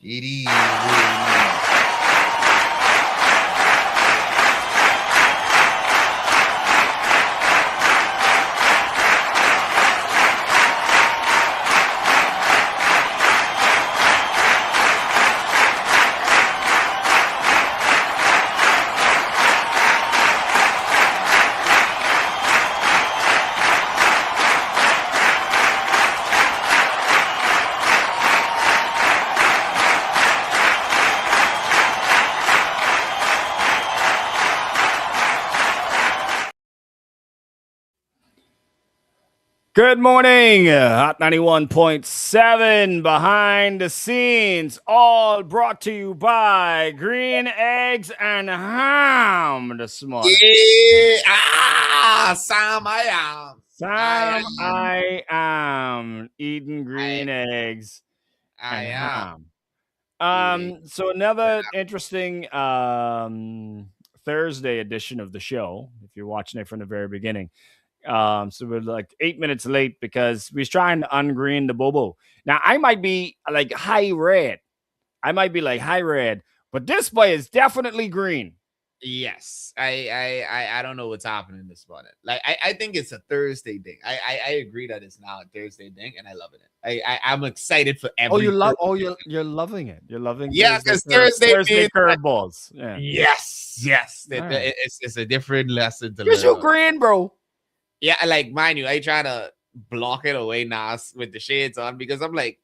It is what it is. Good morning, Hot 91.7 behind the scenes, all brought to you by Green Eggs and Ham this morning. Yeah. Sam, I am. Sam, I am eating green eggs I and am ham. eating. So another interesting Thursday edition of the show, if you're watching it from the very beginning. So we're like 8 minutes late because we was trying to ungreen the bobo. Now I might be like high red. I might be like high red, but this boy is definitely green. Yes. I don't know what's happening this morning. Like I think it's a Thursday thing. I agree that it's now a Thursday thing, and I love it. I'm excited for Oh, every you love. Thursday. Oh, you're loving it. You're loving Yeah, because Thursday Thursday means that, curveballs. Yeah. yes. All right. It's a different lesson to Cause learn you on. green, bro. Yeah, like mind you, I try to block it away now with the shades on because I'm like,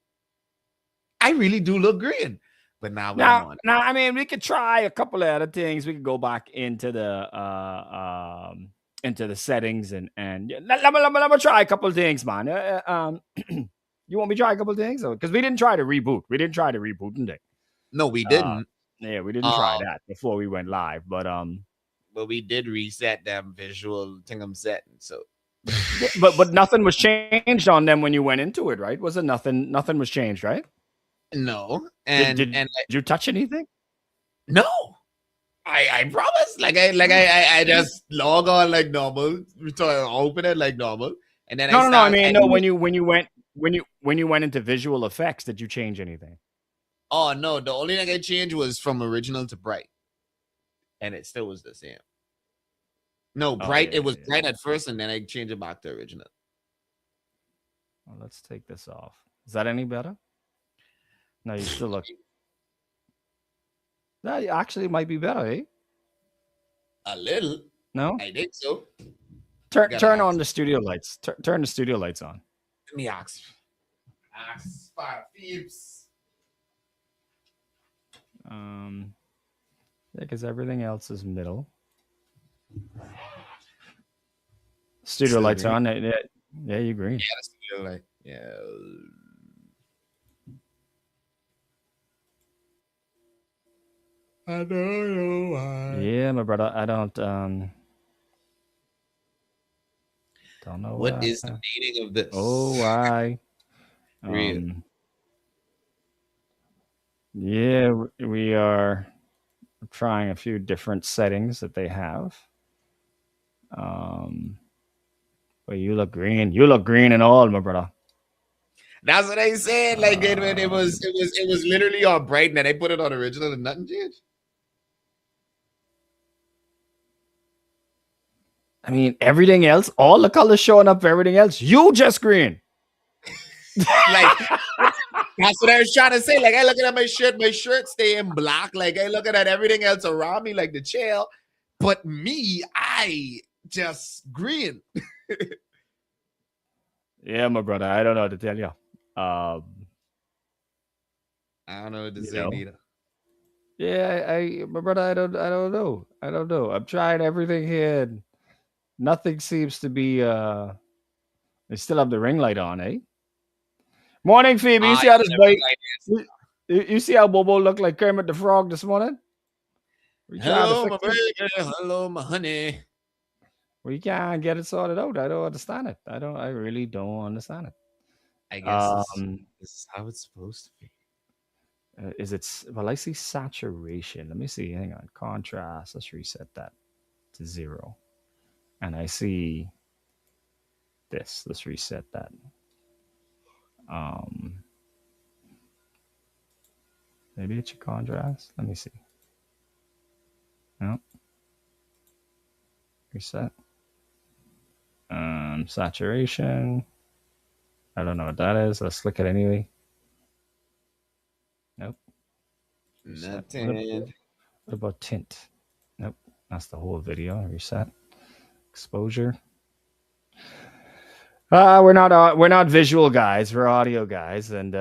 I really do look green. But now when I'm Now, on, now, I mean, we could try a couple of other things. We could go back into the settings and yeah, let me try a couple of things, man. You want me to try a couple of things? Because we didn't try to reboot. We didn't try to reboot, didn't they? no, we Uh, didn't. yeah, we didn't try Um, that before we went live. but we did reset them visual thing I'm setting. So Yeah, but nothing was changed on them when you went into it, right? Was it nothing? Nothing was changed, right? no, Did and did you touch anything? no, I promise. I just log on like normal, open it like normal, and then I No. I start. mean, no. When you went into visual effects, did you change anything? Oh no, the only thing I changed was from original to bright, and it still was the same. No, Oh bright. yeah, It yeah, was yeah. bright at first, and then I changed it back to original. Well, let's take this off. Is that any better? No, you still look. No, actually, it might be better, eh? A little, No. I think so. Gotta Turn on ask. the studio lights. Turn the studio lights on. Let me ask. Ask Spot Phoebes. Yeah, because everything else is middle. Studio Still lights green. on. Yeah, you green. Yeah, that's still like yeah. I don't know why. Yeah, my brother. I don't know What why. is the meaning of Oh, this? why? Real. Yeah, we are trying a few different settings that they have. But you look green. You look green and all, my brother. That's what I said. Like when it was literally on bright, and then I put it on original, and nothing changed. I mean, everything else, all the colors showing up for everything else. You just green. Like that's what I was trying to say. Like I looking at my shirt staying black. Like I looking at everything else around me, like the chair. But me, I just green. Yeah, my brother. I don't know what to tell you. I don't know what to You say know. neither. Yeah, my brother. I don't know. I don't know. I'm trying everything here. And nothing seems to be. They still have the ring light on, eh? Morning, Phoebe. You Ah, see how yeah, this the ring boy? light is. You see how Bobo looked like Kermit the Frog this morning? We trying to Hello, my fix it. baby. Hello, my honey. We can't get it sorted out. I don't understand it. I don't. I really don't understand it. I guess Um, this is how it's supposed to be. is it? Well, I see saturation. Let me see. Hang on. Contrast. Let's reset that to 0. And I see this. Let's reset that. Um, Maybe it should contrast. Let me see. No. Reset. Saturation. I don't know what that is. Let's look at it anyway. Nope. Reset. Nothing. What about tint? Nope. That's the whole video. Reset. Exposure. We're not visual guys. We're audio guys, and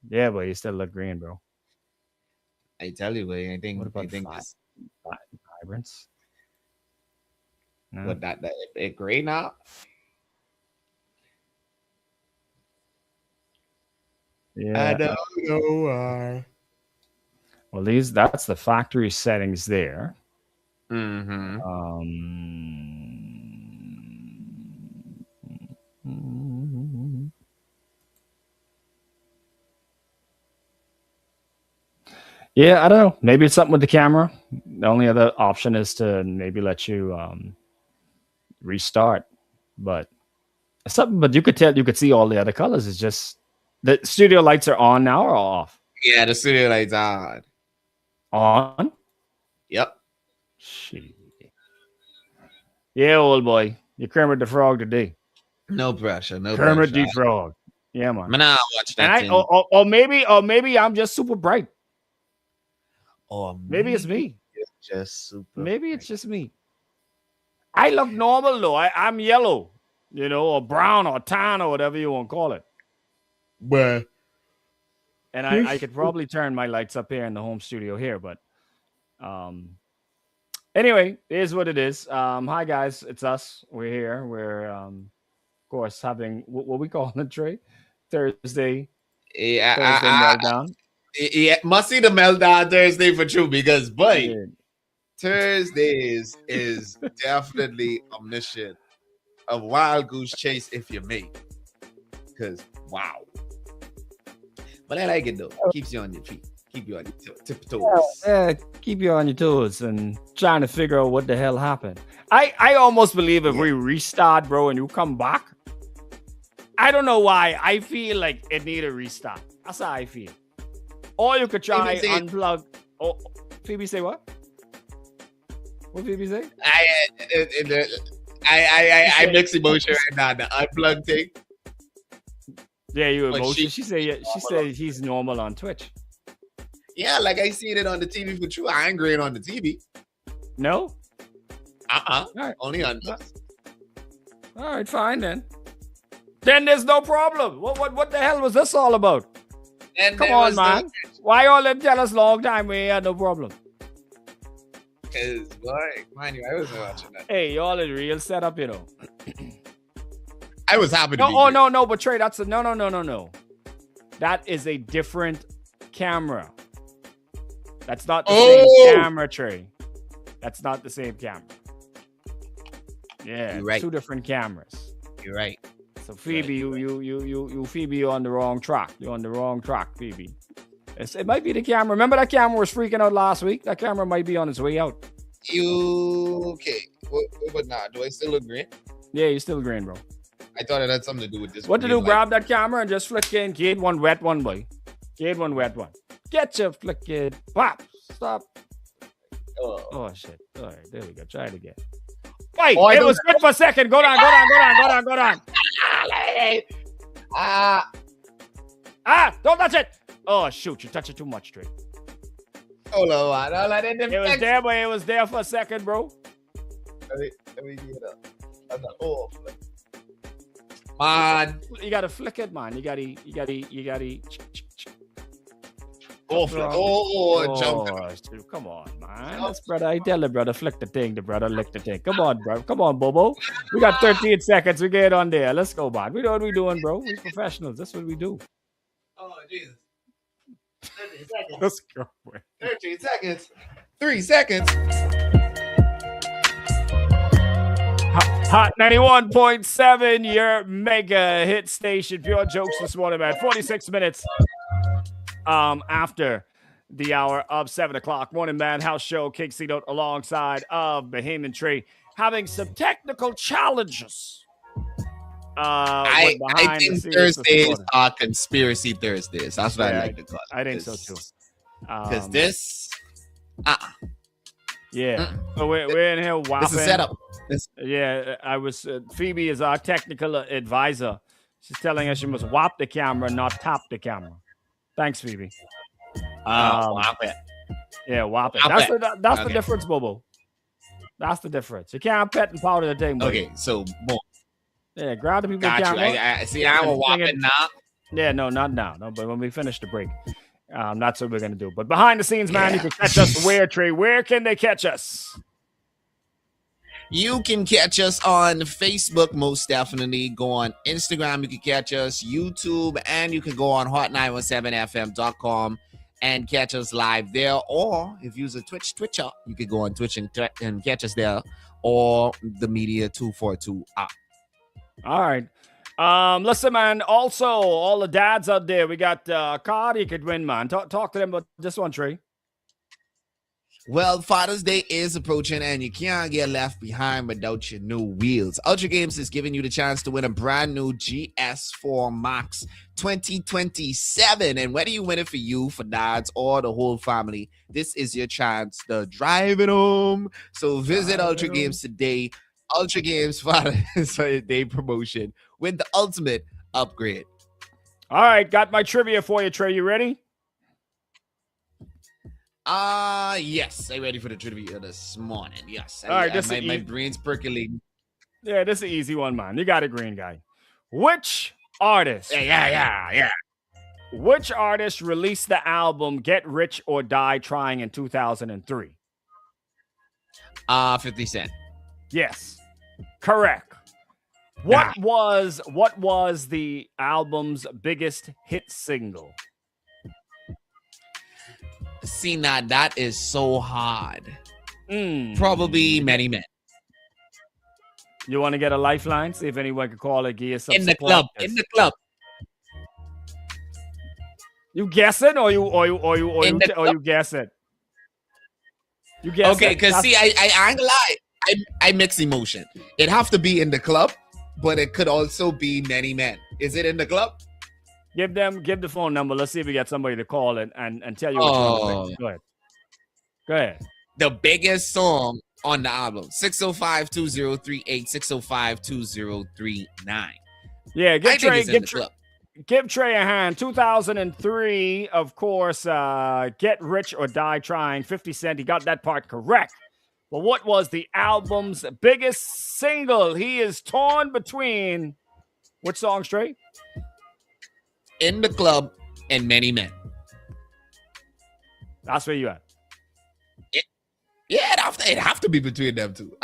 yeah, but you still look green, bro. I tell you, boy. I think. What about I think fi- this. vibrance? No. What that it gray now? Yeah. I don't know why. Well, that's the factory settings there. Mm-hmm. Yeah, I don't know. Maybe it's something with the camera. The only other option is to maybe let you restart, but something. But you could see all the other colors. It's just the studio lights are on now or off. Yeah, the studio lights on. On. Yep. Shit. Yeah, old boy. You Kermit the Frog today. No pressure. No Kermit pressure. the Frog. Yeah, man. Man, I watch that. And or maybe I'm just super bright. Or Maybe it's me. It's just super. Maybe it's just me. I look normal though. I'm yellow, or brown or tan or whatever you want to call it. But And I could probably turn my lights up here in the home studio here, but anyway, it is what it is. Hi guys, it's us. We're here. We're of course having what we call it, Trey, Thursday. Yeah, Thursday meltdown. Yeah, must see the meltdown Thursday for true because boy, Yeah. Thursdays is definitely a mission of wild goose chase if you may. Because wow. But I like it though. Keeps you on your feet. Keep you on your tiptoes. Yeah, keep you on your toes and trying to figure out what the hell happened. I almost believe if we restart, bro, and you come back, I don't know why. I feel like it need a restart. That's how I feel. Or you could try unplug. Oh, Phoebe say what? What Phoebe say? I mix emotion right now. The unplugged thing. Yeah, you emotion. She said he's normal on Twitch. Yeah, like I seen it on the TV for true. I ain't green on the TV. No? Right. Only on this. All right, fine then. Then there's no problem. What the hell was this all about? And come on, man. Why all them tell us long time we had no problem? Because, boy, mind you, I wasn't watching that. Hey, y'all is real setup, I was happy to be no, but Trey, that's no. That is a different camera. That's not the same camera, Trey. That's not the same camera. Yeah, right. Two different cameras. You're right. So Phoebe, you Phoebe, you're on the wrong track. You're on the wrong track, Phoebe. It might be the camera. Remember that camera was freaking out last week? That camera might be on its way out. Okay. But nah, do I still look green? Yeah, you're still green, bro. I thought it had something to do with this. What to do? Grab that camera and just flick in. Get one wet one, boy. Get one wet one. Get your flick it. Pop. Stop. Oh, shit. All right, there we go. Try it again. Wait, it was good for a second. Go down. Don't touch it. Oh, shoot. You touched it too much, Trey. Hold on. It was there, but it was there for a second, bro. Let me get it up. Man. You gotta flick it, man. You gotta jump. Come on, man. That's brother. I tell the brother, flick the thing. The brother lick the thing. Come on, bro. Come on, Bobo. We got 13 seconds. We get on there. Let's go, man. We know what we doing, bro. We're professionals. That's what we do. Oh, Jesus. 13 seconds. Let's go. 13 seconds. 3 seconds. Hot 91.7, your mega hit station. Pure jokes this morning, man. 46 minutes after the hour of 7 o'clock. Morning Madhouse Show, King C Note alongside of Bahamian Trey, having some technical challenges. I think Thursdays are conspiracy Thursdays. That's what I like to call it. I think so too. Because Um, this, yeah. So we're in here this is whopping. setup. This, Yeah, I was. Phoebe is our technical advisor. She's telling us you must whop the camera, not tap the camera. Thanks, Phoebe. whop it. Yeah, whop it. Whop That's it. the Okay. difference, Bobo. That's the difference. You can't pet and powder the thing, buddy. Okay, so boom. Yeah, grab the people Got you. camera. I see. I'm a and fling whopping it. now. Yeah, no, not now. No, but when we finish the break. That's what we're gonna do. But behind the scenes, man, you Yeah. can catch us where, Trey? Where can they catch us? You can catch us on Facebook, most definitely. Go on Instagram, you can catch us, YouTube, and you can go on hot917fm.com and catch us live there. Or if you use a Twitcher, you can go on Twitch and catch us there, or the Media 242 app. All right. Listen, man. Also, all the dads out there, we got a card you could win, man. Talk to them about this one, Trey. Well, Father's Day is approaching and you can't get left behind without your new wheels. Ultra Games is giving you the chance to win a brand new GS4 Max 2027. And whether you win it for you, for dads, or the whole family, this is your chance to drive it home. So visit Ultra Games today. Ultra Games Father's Day promotion. Win the ultimate upgrade. All right, got my trivia for you, Trey. You ready? Yes. I'm ready for the trivia this morning. Yes. All right, my brain's percolating. Yeah, this is an easy one, man. You got a green guy. Which artist? Yeah. Which artist released the album Get Rich or Die Trying in 2003? 50 Cent. Yes. Correct. What was the album's biggest hit single? See, now that is so hard. Probably Many Men. You want to get a lifeline? See if anyone can call it, give you some In the support. club. You guess it or you guess it? You guess okay, it. because see, I ain't gonna lie. I mix emotion. It have to be in the club, but it could also be Many Men. Is it in the club? Give the phone number. Let's see if we get somebody to call it and tell you what you want. Go ahead. The biggest song on the album. 605-2038, 605-2039. Yeah, give Trey a hand. 2003, of course, Get Rich or Die Trying, 50 Cent. He got that part correct. But what was the album's biggest single? He is torn between which song, Trey? In the Club and Many Men. That's where you at. Yeah, it have to be between them two.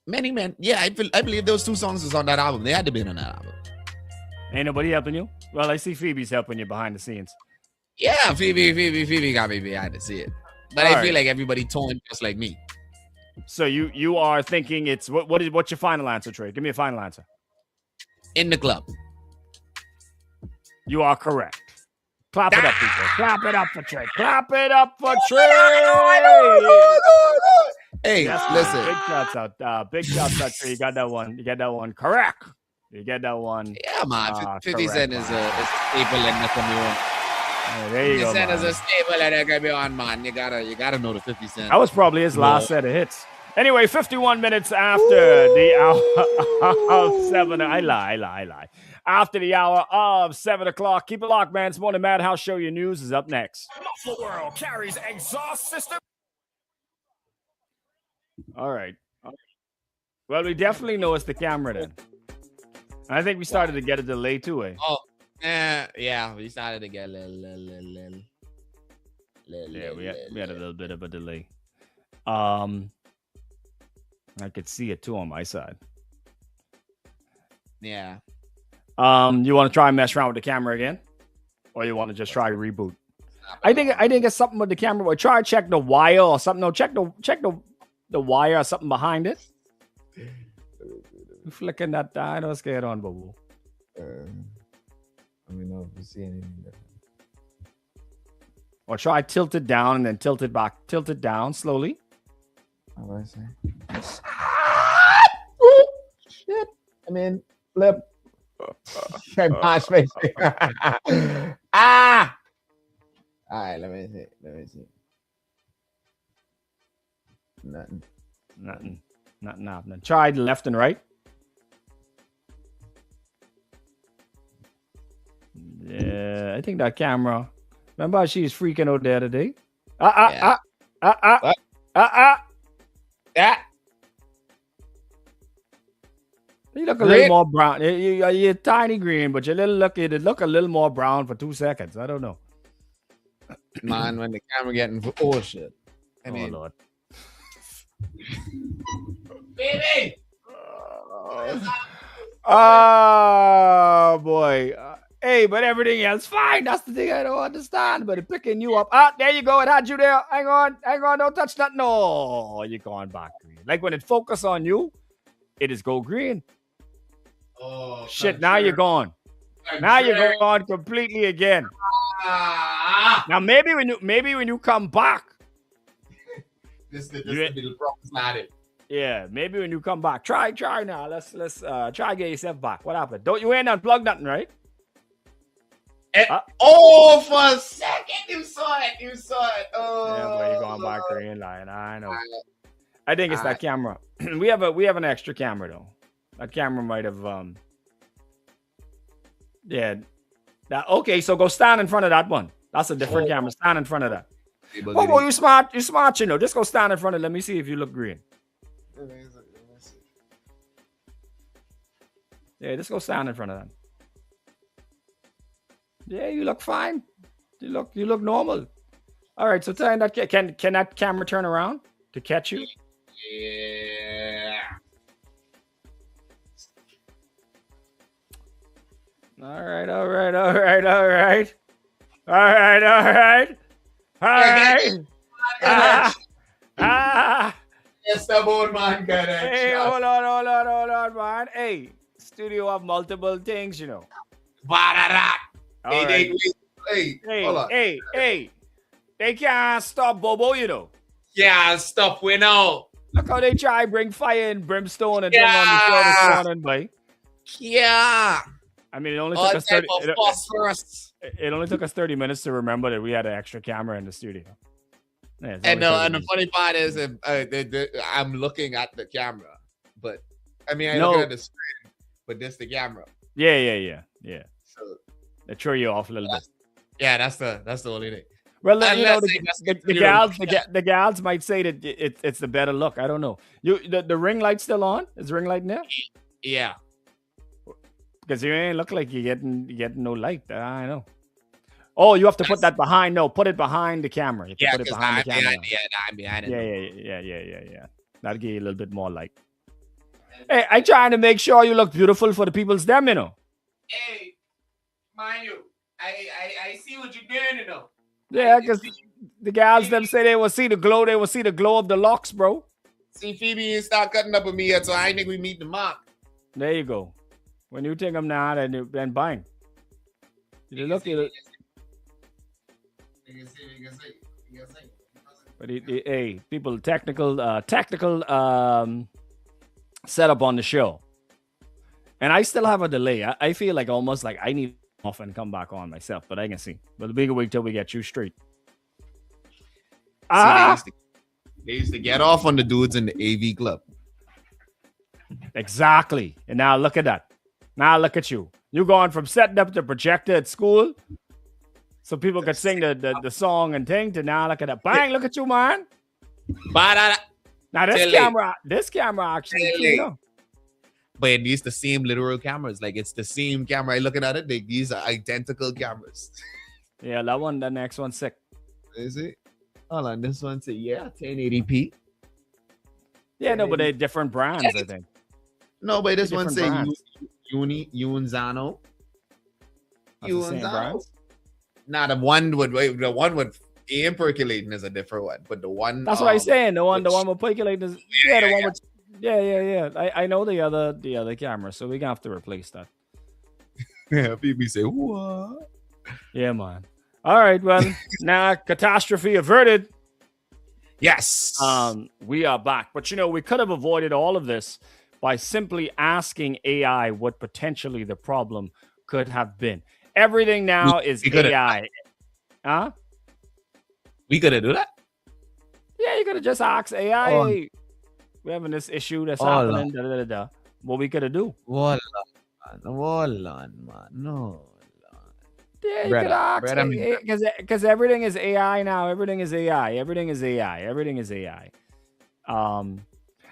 Many Men. Yeah, I believe those two songs was on that album. They had to be on that album. Ain't nobody helping you? Well, I see Phoebe's helping you behind the scenes. Yeah, Phoebe got me behind to see it. But I feel like everybody torn just like me. So you are thinking it's what's your final answer, Trey? Give me a final answer. In the Club. You are correct. Clap it up, people. Clap it up for Trey. Clap it up for Trey. Hey, yes, listen. Big shouts out. Big shouts out, Trey. You got that one. You get that one correct. You get that one. Yeah, man. 50 Cent is a staple in the community. Yeah, there you go. 50 Cent is a staple in the community, man. You gotta know the 50 Cent. That was probably his last set of hits. Anyway, 51 minutes after the hour of 7. I lie. After the hour of 7 o'clock. Keep it locked, man. It's Morning Madhouse Show. Your news is up next. Muffler World carries exhaust system. All right. Well, we definitely know it's the camera then. I think we started to get a delay too, eh? Oh, yeah. We started to get a little. Yeah, we had a little bit of a delay. I could see it too on my side. Yeah. You want to try and mess around with the camera again, or you want to just try reboot? I think it's something with the camera. Or try check the wire or something. No, check the wire or something behind it. You flicking that I don't get on, boo. Let me know if you see anything different. Or try tilt it down and then tilt it back. Tilt it down slowly. How do I say? Shit. I mean, flip. My face. All right, let me see. Let me see. Nothing. Nothing happening. Try the left and right. Yeah, I think that camera. Remember how she was freaking out the other day? Yeah. What? Yeah. You look a Green? little more brown. You're tiny green, but you look a little more brown for 2 seconds. I don't know. Man, when the camera getting oh shit. I mean, Lord. baby. Oh boy. Hey, but everything else fine. That's the thing I don't understand. But it's picking you up. There you go. It had you there. Hang on. Don't touch that. No, you're going back green. Like when it focus on you, it is go green. Oh Shit, now you're gone. Now you're gone completely again. Now maybe when you come back. This little problem started. Yeah, maybe when you come back. Try now. Let's try get yourself back. What happened? Don't you ain't unplug nothing, right? Oh, for a second you saw it. Oh, yeah, but you're going back green line. I know. I think it's that camera. we have an extra camera though. That camera might have yeah. Okay, so go stand in front of that one. That's a different camera. Stand in front of that. Oh, you smart, you know. Just go stand in front of it. Let me see if you look green. Yeah, just go stand in front of that. Yeah, you look fine. You look normal. All right, so tell that can that camera turn around to catch you? Yeah. All right. All right. Yes, the board man got it. Hey, hold on, man. Hey, studio have multiple things, you know. Hey, hold on. Hey. They can't stop Bobo, you know. Yeah, stuff we know. Look how they try bring fire and brimstone and thing on the show this morning, boy. Yeah. I mean, it only All took us type 30. of phosphorus. It only took us 30 minutes to remember that we had an extra camera in the studio. Yeah, And the funny part is, I'm looking at the camera, but I mean, I'm looking at the screen, but this the camera. Yeah. So they throw you off a little bit. Yeah, that's the only thing. Well, you know, the gals might say that it's the better look. I don't know. The ring light still on? Is the ring light in there? Yeah. Because you ain't look like you're getting no light. I know. Oh, you have to put that behind. No, put it behind the camera. You have to put it behind the camera. I'm behind it. Yeah. That'll give you a little bit more light. Hey, I trying to make sure you look beautiful for the people's them, you know. Hey, mind you, I see what you're doing, you know. Yeah, because the gals them say they will see the glow. They will see the glow of the locks, bro. See, Phoebe ain't start cutting up with me yet, so I think we meet the mark. There you go. When you take them now, then bang. You look. You can see. But hey, people, tactical setup on the show, and I still have a delay. I feel like almost like I need off and come back on myself, but I can see. But the bigger wait till we get you straight. They used to get off on the dudes in the AV club. Exactly. And now look at that. Now look at you. You going from setting up the projector at school so people could sing the song and thing to now look at that. Bang, look at you, man. Now this camera actually clean up. But these the same literal cameras. Like it's the same camera. Looking at it, these are identical cameras. Yeah, the next one's sick. Is it? Hold on, this one say 1080p. Yeah, no, but they're different brands, I think. No, but this one say Unzano. Nah, the one with aim percolating is a different one, but the one that's what I'm saying. The one with percolating is the one with yeah. I know the other camera, so we're gonna have to replace that. Yeah, people say what? Yeah, man. All right, well, now catastrophe averted. Yes. We are back. But we could have avoided all of this by simply asking AI what potentially the problem could have been. Everything now is AI. Huh? We could do that. Yeah, you could have just asked AI, Oh, hey, we're having this issue that's hold on. happening. Da, da, da, da. What we could have do? Hold on. Hold on, man. No. Yeah, you could ask Brother, because everything is AI now. Everything is AI. Everything is AI. Everything is AI. And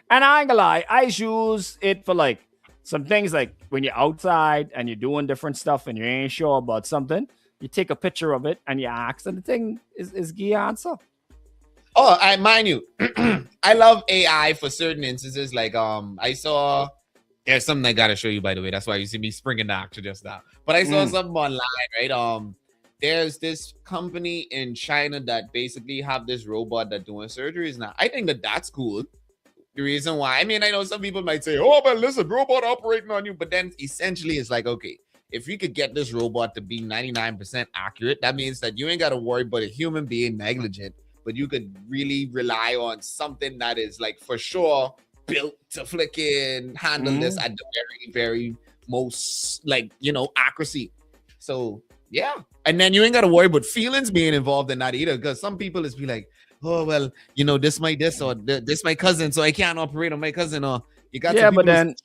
I ain't gonna lie, I use it for like some things like when you're outside and you're doing different stuff and you ain't sure about something, you take a picture of it and you ask, and the thing is the answer. Oh, I mind you, I love AI for certain instances. Like I saw there's something I gotta show you, by the way. That's why you see me springing the actor just now. But I saw something online, right? There's this company in China that basically have this robot that doing surgeries now. I think that that's cool. The reason why, I mean, I know some people might say, "Oh, but listen, robot operating on you," but then essentially it's like, okay, if you could get this robot to be 99% accurate, that means that you ain't got to worry about a human being negligent, but you could really rely on something that is like for sure built to flicking handle this at the very, very most like accuracy. So yeah, and then you ain't got to worry about feelings being involved in that either, because some people is be like, oh well, this my this or this my cousin, so I can't operate on my cousin. Or you got Yeah, some people. but then,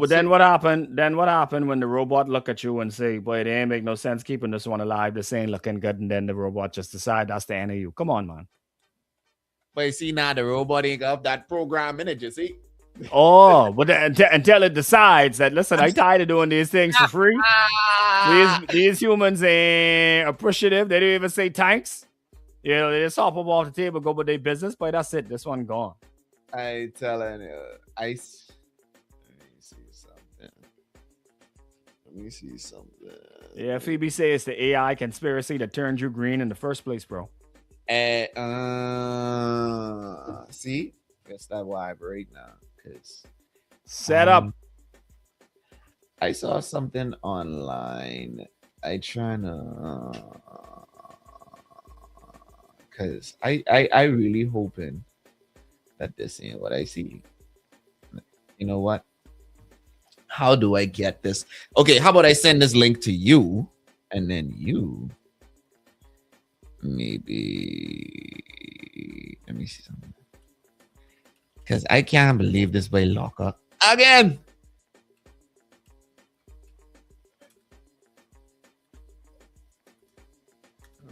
then what happened? Then what happened when the robot look at you and say, "Boy, it ain't make no sense keeping this one alive. This ain't looking good," and then the robot just decide that's the end of you. Come on, man. But you see now the robot ain't got that program in it. You see. Oh, but until it decides that, listen, I tired of doing these things for free. These humans ain't appreciative. They don't even say thanks. They just hop up off the table, go with their business, but that's it. This one gone. I telling you, let me see something. Yeah, Phoebe says it's the AI conspiracy that turned you green in the first place, bro. See, guess that vibe right now, cause set up. I saw something online. I trying to, cause I really hoping that this ain't what I see. You know what? How do I get this? Okay, how about I send this link to you, and then you maybe let me see something. Because I can't believe this by locker again.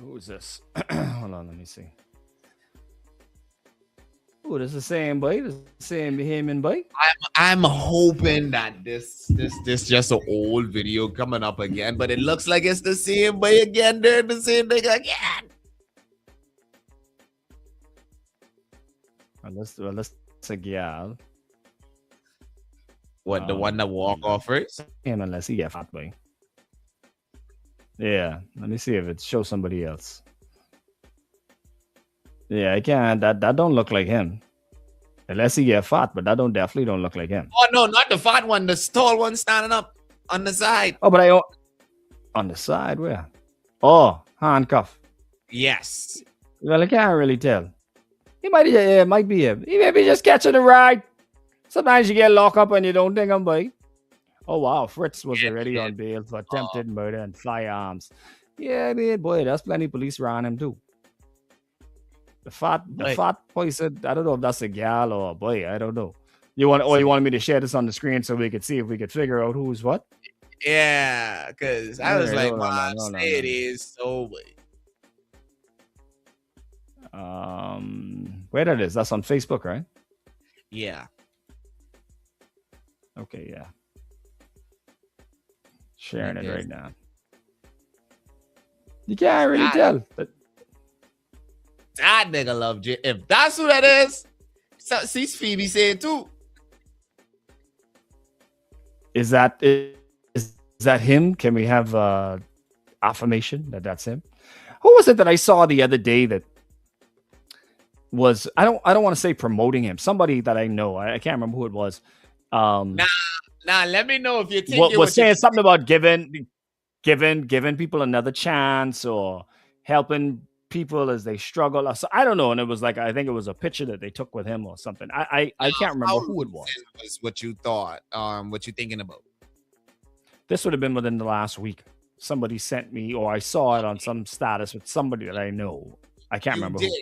Who is this? Hold on, let me see. Oh, this is the same boy. This is the same him and boy. I'm hoping that this just an old video coming up again, but it looks like it's the same boy again. They're the same thing again. Let's a gal. What, the one that walk off first? Him unless he get fat boy. Yeah, let me see if it shows somebody else. Yeah, I can't. That don't look like him. Unless he get fat, but that definitely don't look like him. Oh no, not the fat one, the tall one standing up on the side. Oh, but on the side where? Oh, handcuff. Yes. Well, I can't really tell. He might be him. He may be just catching a ride. Sometimes you get locked up and you don't think I'm by. Oh wow, Fritz was already on bail for attempted murder and firearms. Yeah, I mean, boy, there's plenty of police around him too. The fat boy said, I don't know if that's a gal or a boy. I don't know. You wanted me to share this on the screen so we could see if we could figure out who's what? Yeah, because I was like, Mom, say it is so way. Where that is? That's on Facebook, right? Yeah. Okay, yeah. Sharing it right now. You can't really tell. But that nigga love J. If that's who that is, see Phoebe saying too. Is that him? Can we have affirmation that that's him? Who was it that I saw the other day that was I don't want to say promoting him. Somebody that I know. I can't remember who it was. Nah, let me know if you think what was saying something about giving people another chance or helping people as they struggle. So I don't know. And it was like, I think it was a picture that they took with him or something. I can't remember who it was. What you thought, what you thinking about? This would have been within the last week. Somebody sent me, or I saw it on some status with somebody that I know. I can't You remember did. who.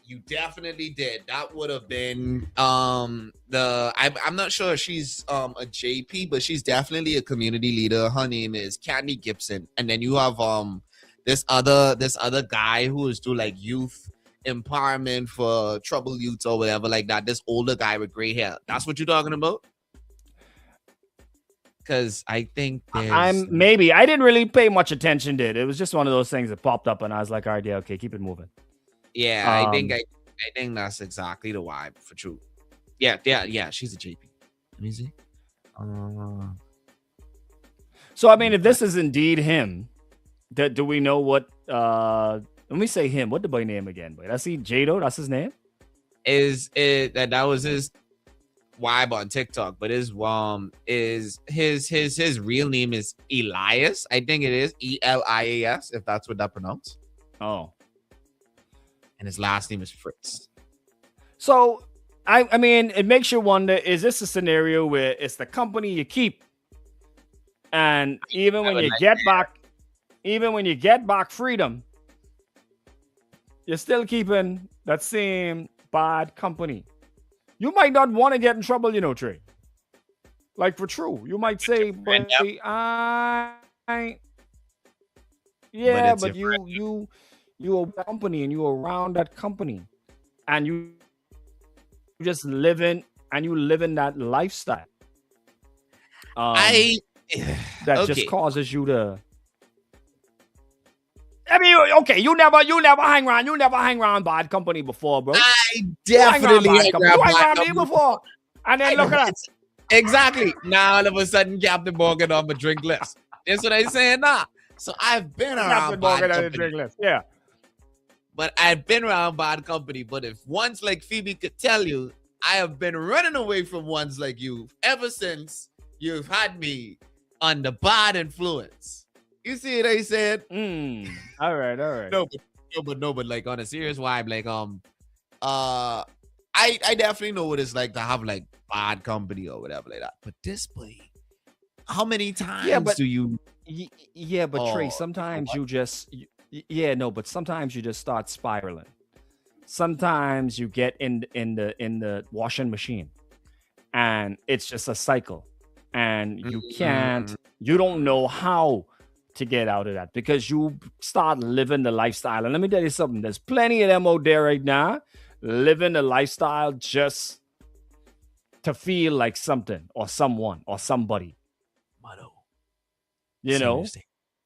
You definitely did. That would have been I'm not sure if she's a JP, but she's definitely a community leader. Her name is Candy Gibson. And then you have this other guy who is do like youth empowerment for troubled youths or whatever like that. This older guy with gray hair. That's what you're talking about? Because I think I'm maybe I didn't really pay much attention to it. It was just one of those things that popped up, and I was like, all right, yeah, okay, keep it moving. Yeah, I think that's exactly the vibe for true. Yeah. She's a JP. Let me see. So I mean, if this is indeed him, do we know what? Let me say him. What the boy name again? Boy, that's he Jado. That's his name. Is it that was his vibe on TikTok? But his his real name is Elias. I think it is Elias, if that's what that pronounced. Oh. And his last name is Fritz. So, I mean, it makes you wonder, is this a scenario where it's the company you keep? And even when you get back freedom, you're still keeping that same bad company. You might not want to get in trouble, you know, Trey. Like for true. You might say, but you a company and you around that company and you just living that lifestyle that just causes you to, I mean, okay, you never hang around bad company before, bro. I definitely hang around bad company before, and then look at that. Exactly. Now all of a sudden Captain Morgan on my drink list. That's what I'm saying now. So I've been around bad company. Yeah. But I've been around bad company. But if ones like Phoebe could tell you, I have been running away from ones like you ever since you've had me under bad influence. You see what I said? All right. No, but like on a serious vibe, like I definitely know what it's like to have like bad company or whatever like that. But this boy, how many times do you? Yeah, but Trey, sometimes but sometimes you just start spiraling. Sometimes you get in the washing machine, and it's just a cycle, and you don't know how to get out of that because you start living the lifestyle. And let me tell you something: there's plenty of them out there right now living the lifestyle just to feel like something or someone or somebody. You know?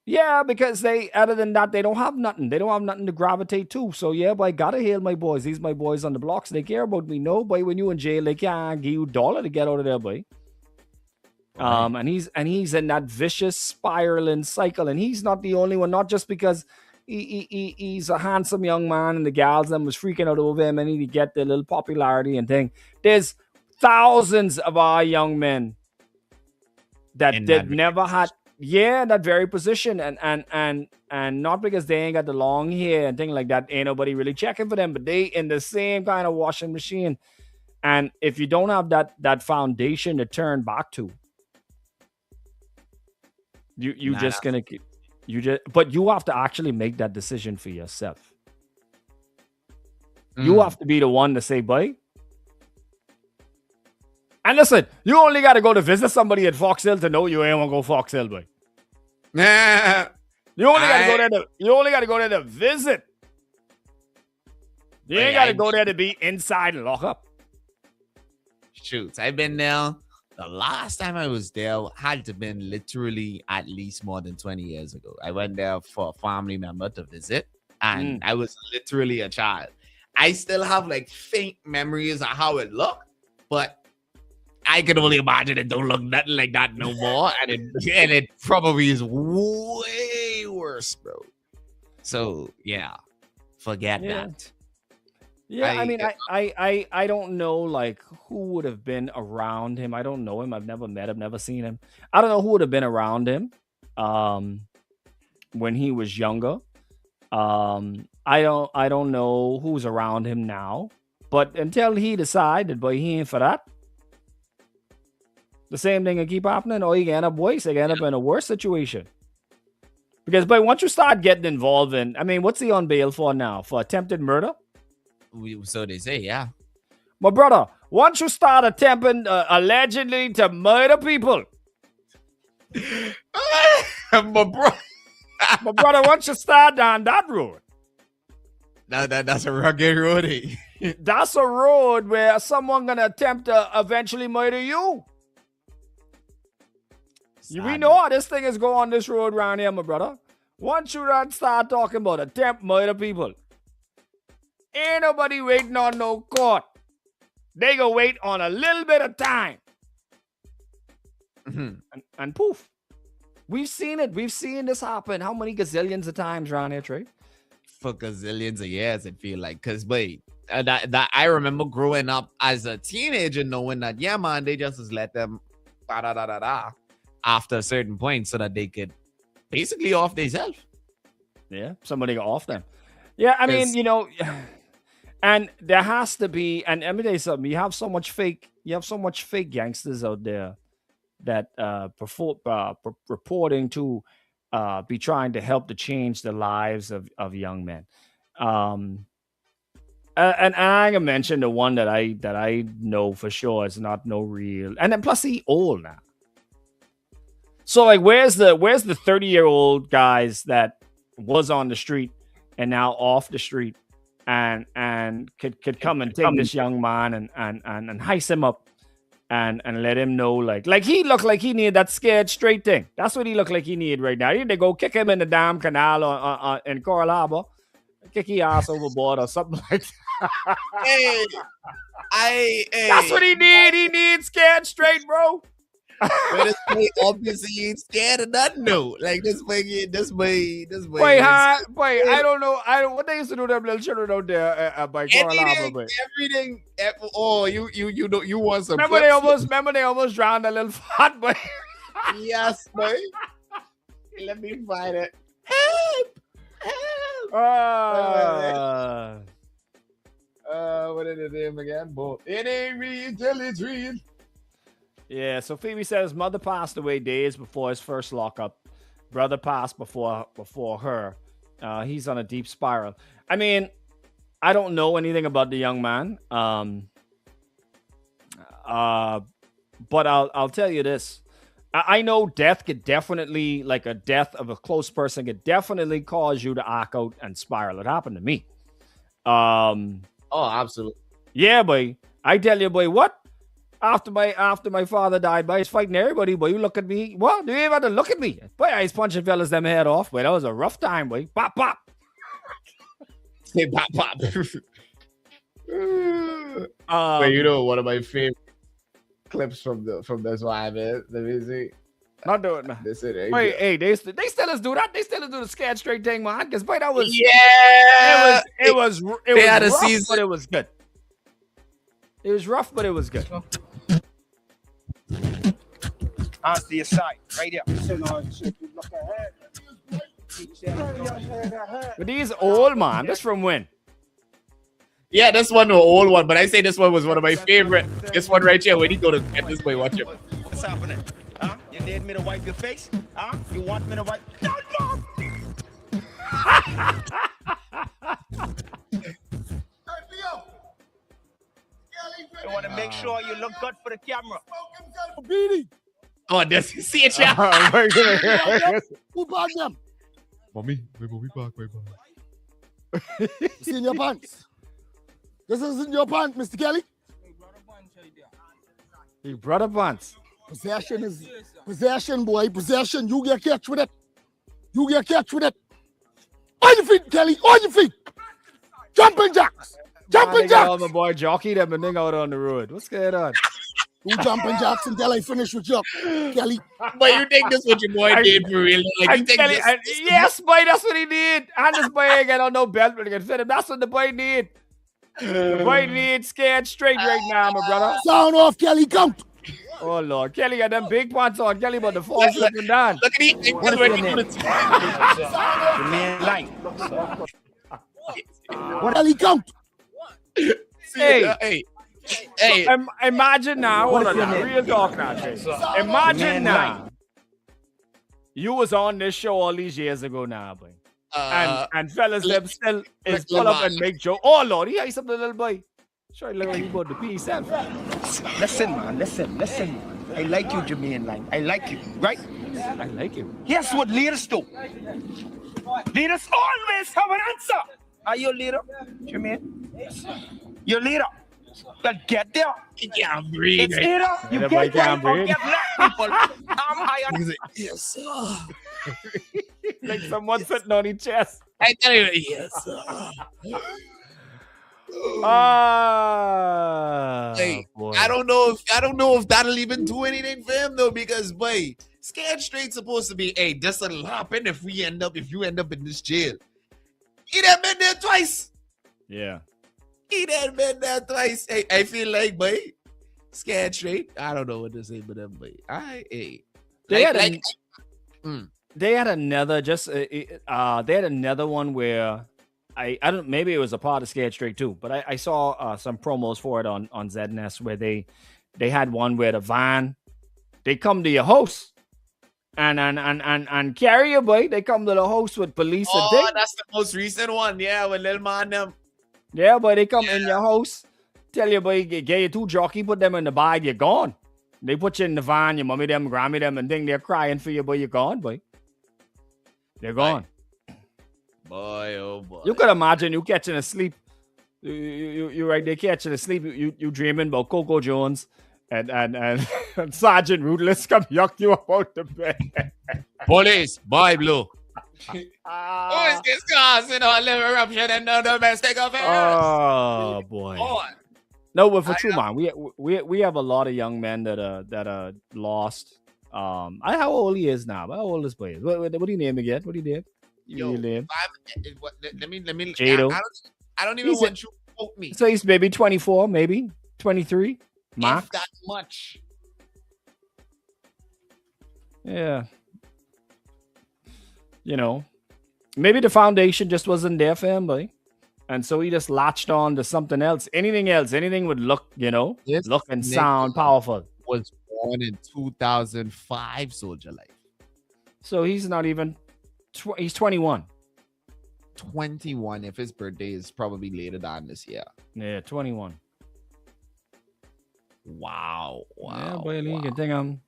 Yeah, because other than that, they don't have nothing. They don't have nothing to gravitate to. So yeah, boy, gotta hail my boys. These my boys on the blocks. They care about me. No, boy, when you in jail, they can't give you $1 to get out of there, boy. Right. And he's in that vicious spiraling cycle, and he's not the only one. Not just because he's a handsome young man, and the gals them was freaking out over him, and he get the little popularity and thing. There's thousands of our young men that never had. Yeah, that very position, and not because they ain't got the long hair and thing like that. Ain't nobody really checking for them, but they in the same kind of washing machine. And if you don't have that foundation to turn back to, but you have to actually make that decision for yourself. You have to be the one to say, "Boy." And listen, you only got to go to visit somebody at Fox Hill to know you ain't want to go Fox Hill, boy. You only got to go there. You only got to go there to visit. You ain't got to go there to be inside and lock up. Shoot, I've been there. The last time I was there had to have been literally at least more than 20 years ago. I went there for a family member to visit, and I was literally a child. I still have like faint memories of how it looked, but I can only imagine it don't look nothing like that no more. And it probably is way worse, bro. So yeah, forget that. Yeah, I don't know like who would have been around him. I don't know him. I've never met him, never seen him. I don't know who would have been around him when he was younger. I don't know who's around him now. But until he decided, boy, he ain't for that. The same thing can keep happening, or you can end up worse. You can end up in a worse situation. Because, but once you start getting involved in, I mean, what's he on bail for now? For attempted murder? So they say, yeah. My brother, once you start attempting allegedly to murder people, My bro. my brother, once you start down that road, That's a rugged road. Eh? that's a road where someone gonna attempt to eventually murder you. We know how this thing is going on this road around here, my brother. Once you done start talking about attempt murder people, ain't nobody waiting on no court. They gonna wait on a little bit of time. And poof. We've seen it. We've seen this happen. How many gazillions of times around here, Trey? For gazillions of years, it feel like. Because, wait, that I remember growing up as a teenager knowing that, yeah, man, they just let them after a certain point so that they could basically off themselves. Yeah, somebody got off them. Yeah, I mean, you know, and there has to be, and let me tell you something, you have so much fake gangsters out there that purporting to be trying to help to change the lives of young men. And I can mention the one that I know for sure is not no real, and then plus he old now. So like, where's the 30-year-old guys that was on the street and now off the street and could come and take this young man and heist him up and let him know like he looked like he needed that scared straight thing. That's what he looked like he needed right now. He need to go kick him in the damn canal or in Coral Harbor, kick his ass overboard or something like that. That's what he need. He needs scared straight, bro. But this boy obviously ain't scared of nothing, no. Like this boy. Wait, I don't know. What they used to do to them little children out there by Coral Harbor, boy. Everything. Oh, you know, you want some? Remember they almost drowned a little fat boy. Yes, boy. Let me find it. Help! What is the name again? Boy, it ain't real till it's real. Yeah, so Phoebe says mother passed away days before his first lockup. Brother passed before her. He's on a deep spiral. I mean, I don't know anything about the young man. But I'll tell you this. I know death could definitely, like a death of a close person, could definitely cause you to arc out and spiral. It happened to me. Oh, absolutely. Yeah, boy. I tell you, boy, what? After my father died, boy, I was fighting everybody, boy. You look at me. What? Do you even have to look at me? Boy, I was punching fellas them head off, boy. That was a rough time, boy. Pop, pop. Say pop, pop. But you know, one of my favorite clips from this one, man. Let me see. Not doing that. This it. Wait, hey, they still do that. They still do the scared straight thing, man. Because boy, that was it was rough, but it was good. It was rough, but it was good. Onto your side, right here. But these old, man. This from when? Yeah, this one was an old one, but I say this one was one of my favorite. This one right here, when you go to get this boy, watch it. What's happening? Huh? You need me to wipe your face? Huh? You want me to wipe? You want to make sure you look good for the camera. Oh, does he see it, yeah? Who bought them? Mommy, we back. It's in your pants. This is in your pants, Mr. Kelly. He brought up once. Possession is possession, boy. Possession. You get catch with it. On your feet, Kelly. On your feet. Jumping jacks. Oh, my boy Jockey them and out on the road. What's going on? You jumping jacks until I finish with you, Kelly. But you think this what your boy did for real? Like, you think Kelly, yes, boy, that's what he did. And this boy ain't got on no belt, but he can fit him. That's what the boy need. The boy needs scared straight right now, my brother. Sound off, Kelly. Count. Oh Lord, Kelly got them big pants on. Kelly about to fall slipping down. Look at he. The man light. Kelly, count. Hey. Imagine now. Hold on, now. Real talk now, Jay. Imagine now. You was on this show all these years ago now, boy. Uh, And fellas, let- them still is let pull up my- and make joke. Oh Lord, he some little boy. Sure, look like he about to pee himself. Listen, man. Listen, man. I like you, Jermaine Lang. I like you, right? I like him. Here's what leaders do. Leaders always have an answer. Are you a leader, Jermaine? You're a leader. Well, get there. He can't breathe. It's either you That boy get right can't or breathe. get left, people. I'm higher. He's like, yes, sir. Like someone sitting on his chest. I tell you, yes, sir. Hey, Boy. I don't know if that'll even do anything for him though, because boy, Scared Straight's supposed to be, hey, this'll happen if you end up in this jail. He done been there twice. Yeah. He done been there twice. Hey, I feel like, boy, Scared Straight. I don't know what to say, but them, boy. Hey. They Like, had they had another they had another one where I don't, maybe it was a part of Scared Straight too, but I saw some promos for it on ZNS where they had one where the van, they come to your house and carry you, boy. They come to the house with police and oh, thing. that's the most recent one. Yeah, with Lil Man them. Yeah, boy, they come in your house, tell you, boy, get you two jockey, put them in the bag, you're gone. They put you in the van, your mommy them, Grammy them, and then they're crying for you, boy, you're gone, boy. They're gone. Boy, oh boy. You could imagine you catching a sleep. You right there catching a sleep. You dreaming about Coco Jones and Sergeant Ruthless come yuck you up out the bed. Police, boy blue. Who Ah. is this causing a little eruption and no domestic affairs? Oh boy. Boy. No, but for true, man, we have a lot of young men that are lost. How old he is now? How old is boy? What do you name again? What do you name? Yo, You name? let me. Jado. I don't even He's want you to quote me. So he's maybe 24, maybe 23. Max. If that much. Yeah. You know, maybe the foundation just wasn't there for him, boy. And so he just latched on to something else. Anything would look, This look and nigga sound powerful. Was born in 2005, Soldier Life. So he's not even, he's 21. 21. If his birthday is probably later than this year. Yeah, 21. Wow. Yeah, boy, you wow. can think I'm,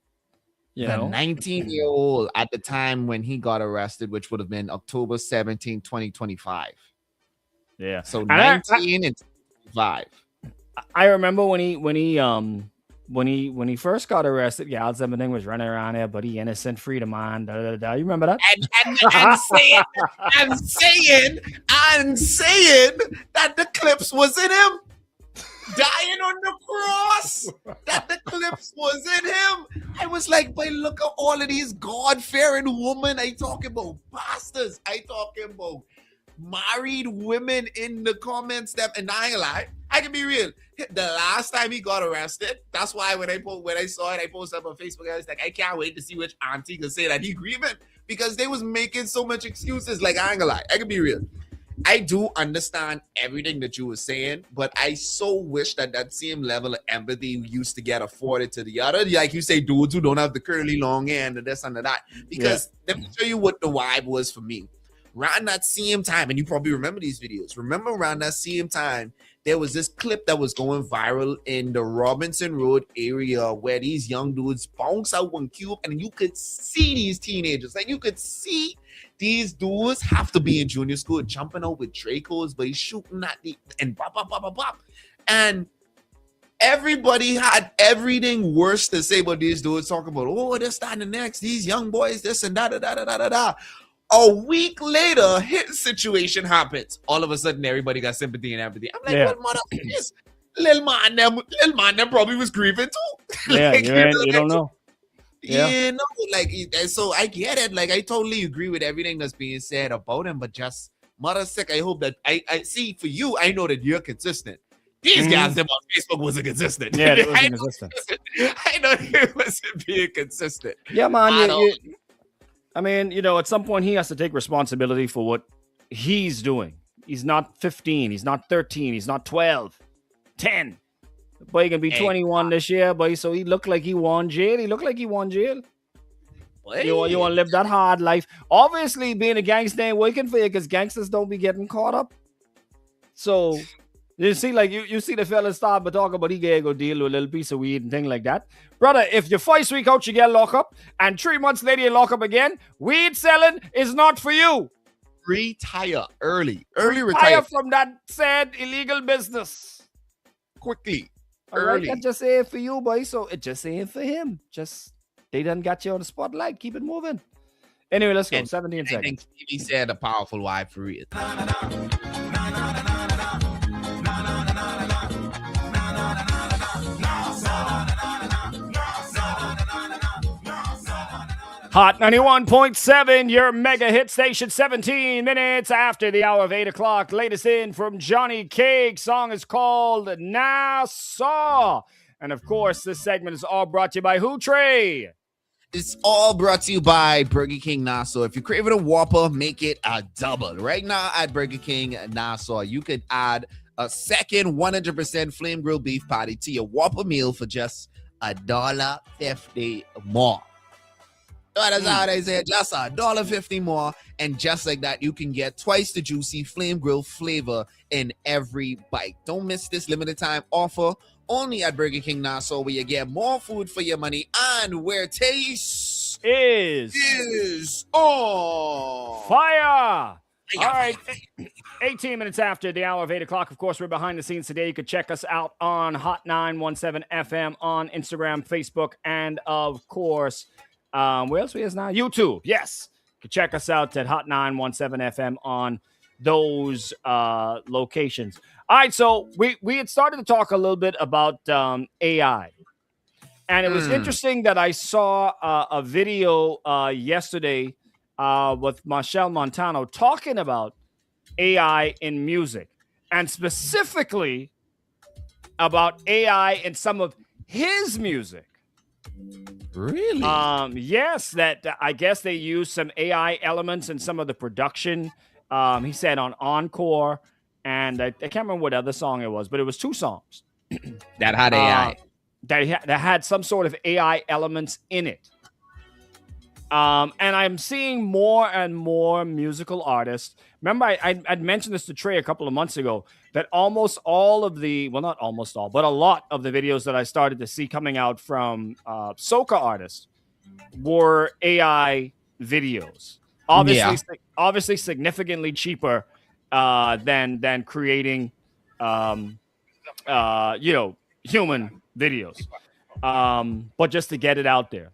The 19-year-old at the time when he got arrested, which would have been October 17, 2025. Yeah. So And 19 and 25. I remember when he first got arrested, yeah, everything was running around there, but he innocent, free to mind. Da, da, da, da. You remember that? And saying that the clips wasn't him. Dying on the cross, that the clips was in him. I was like, boy, look at all of these God-fearing women. I talking about pastors. I talking about married women in the comments. And I ain't lie, I can be real. The last time he got arrested, that's why when I saw it, I posted up on Facebook. I was like, I can't wait to see which auntie could say that he grieving, because they was making so much excuses. Like, I ain't gonna lie, I can be real. I do understand everything that you were saying, but I so wish that same level of empathy used to get afforded to the other, like you say, dudes who don't have the curly long hair and the this and the that. Because let me tell you what the vibe was for me. Around that same time, and you probably remember these videos. Remember around that same time, there was this clip that was going viral in the Robinson Road area where these young dudes bounce out one cube, and you could see these teenagers. Like, you could see these dudes have to be in junior school jumping out with Dracos, but he's shooting at the and bop, bop, bop, bop, bop. And everybody had everything worse to say about these dudes, talking about, oh, this, that, and the next, these young boys, this and that, da, da, da, da, da. A week later, his situation happens. All of a sudden, everybody got sympathy and empathy. I'm like, what motherfucker is? Lil man them probably was grieving too. Yeah, Like, you don't know. Yeah, no, like, so I get it. Like, I totally agree with everything that's being said about him, but just mother sick. I hope that I see for you. I know that you're consistent. These guys on Facebook wasn't consistent. Yeah, it wasn't consistent. I know he wasn't being consistent. Yeah, man. I mean, at some point he has to take responsibility for what he's doing. He's not 15. He's not 13. He's not 12. 10. Boy, he can be 21 this year, boy. So he looked like he won jail. He looked like he won jail. You want to live that hard life. Obviously, being a gangster ain't working for you because gangsters don't be getting caught up. So you see, like you see the fella start but talk about he gotta go deal with a little piece of weed and thing like that. Brother, if your first week out you get locked up and 3 months later you lock up again, weed selling is not for you. Retire early. Retire Retire from that said illegal business. quickly. All right, Early. that just ain't for you, boy. So it just ain't for him. Just they done got you on the spotlight. Keep it moving. Anyway, let's go. And 17 I think seconds. Stevie said a powerful wife for real. Hot 91.7, your mega hit station, 17 minutes after the hour of 8 o'clock. Latest in from Johnny Cake. Song is called Nassau. And of course, this segment is all brought to you by who, Trey? It's all brought to you by Burger King Nassau. If you're craving a Whopper, make it a double. Right now at Burger King Nassau, you could add a second 100% flame grilled beef patty to your Whopper meal for just $1.50 more. That's how they say it, just $1.50 more. And just like that, you can get twice the juicy flame grill flavor in every bite. Don't miss this limited time offer only at Burger King Nassau, where you get more food for your money and where taste is on fire. All right, 18 minutes after the hour of 8 o'clock. Of course, we're behind the scenes today. You could check us out on Hot 917 FM on Instagram, Facebook, and of course, where else we is now? YouTube. Yes. You can check us out at Hot 917 FM on those locations. All right, so we had started to talk a little bit about AI. And it was interesting that I saw a video yesterday with Marshall Montano talking about AI in music, and specifically about AI in some of his music. Really? Yes, that I guess they used some AI elements in some of the production. He said on Encore, and I can't remember what other song it was, but it was 2 songs that had AI. That had some sort of AI elements in it. And I'm seeing more and more musical artists. Remember, I'd mentioned this to Trey a couple of months ago, that almost all of the, well, not almost all, but a lot of the videos that I started to see coming out from soca artists were AI videos. Obviously significantly cheaper than creating, human videos. But just to get it out there.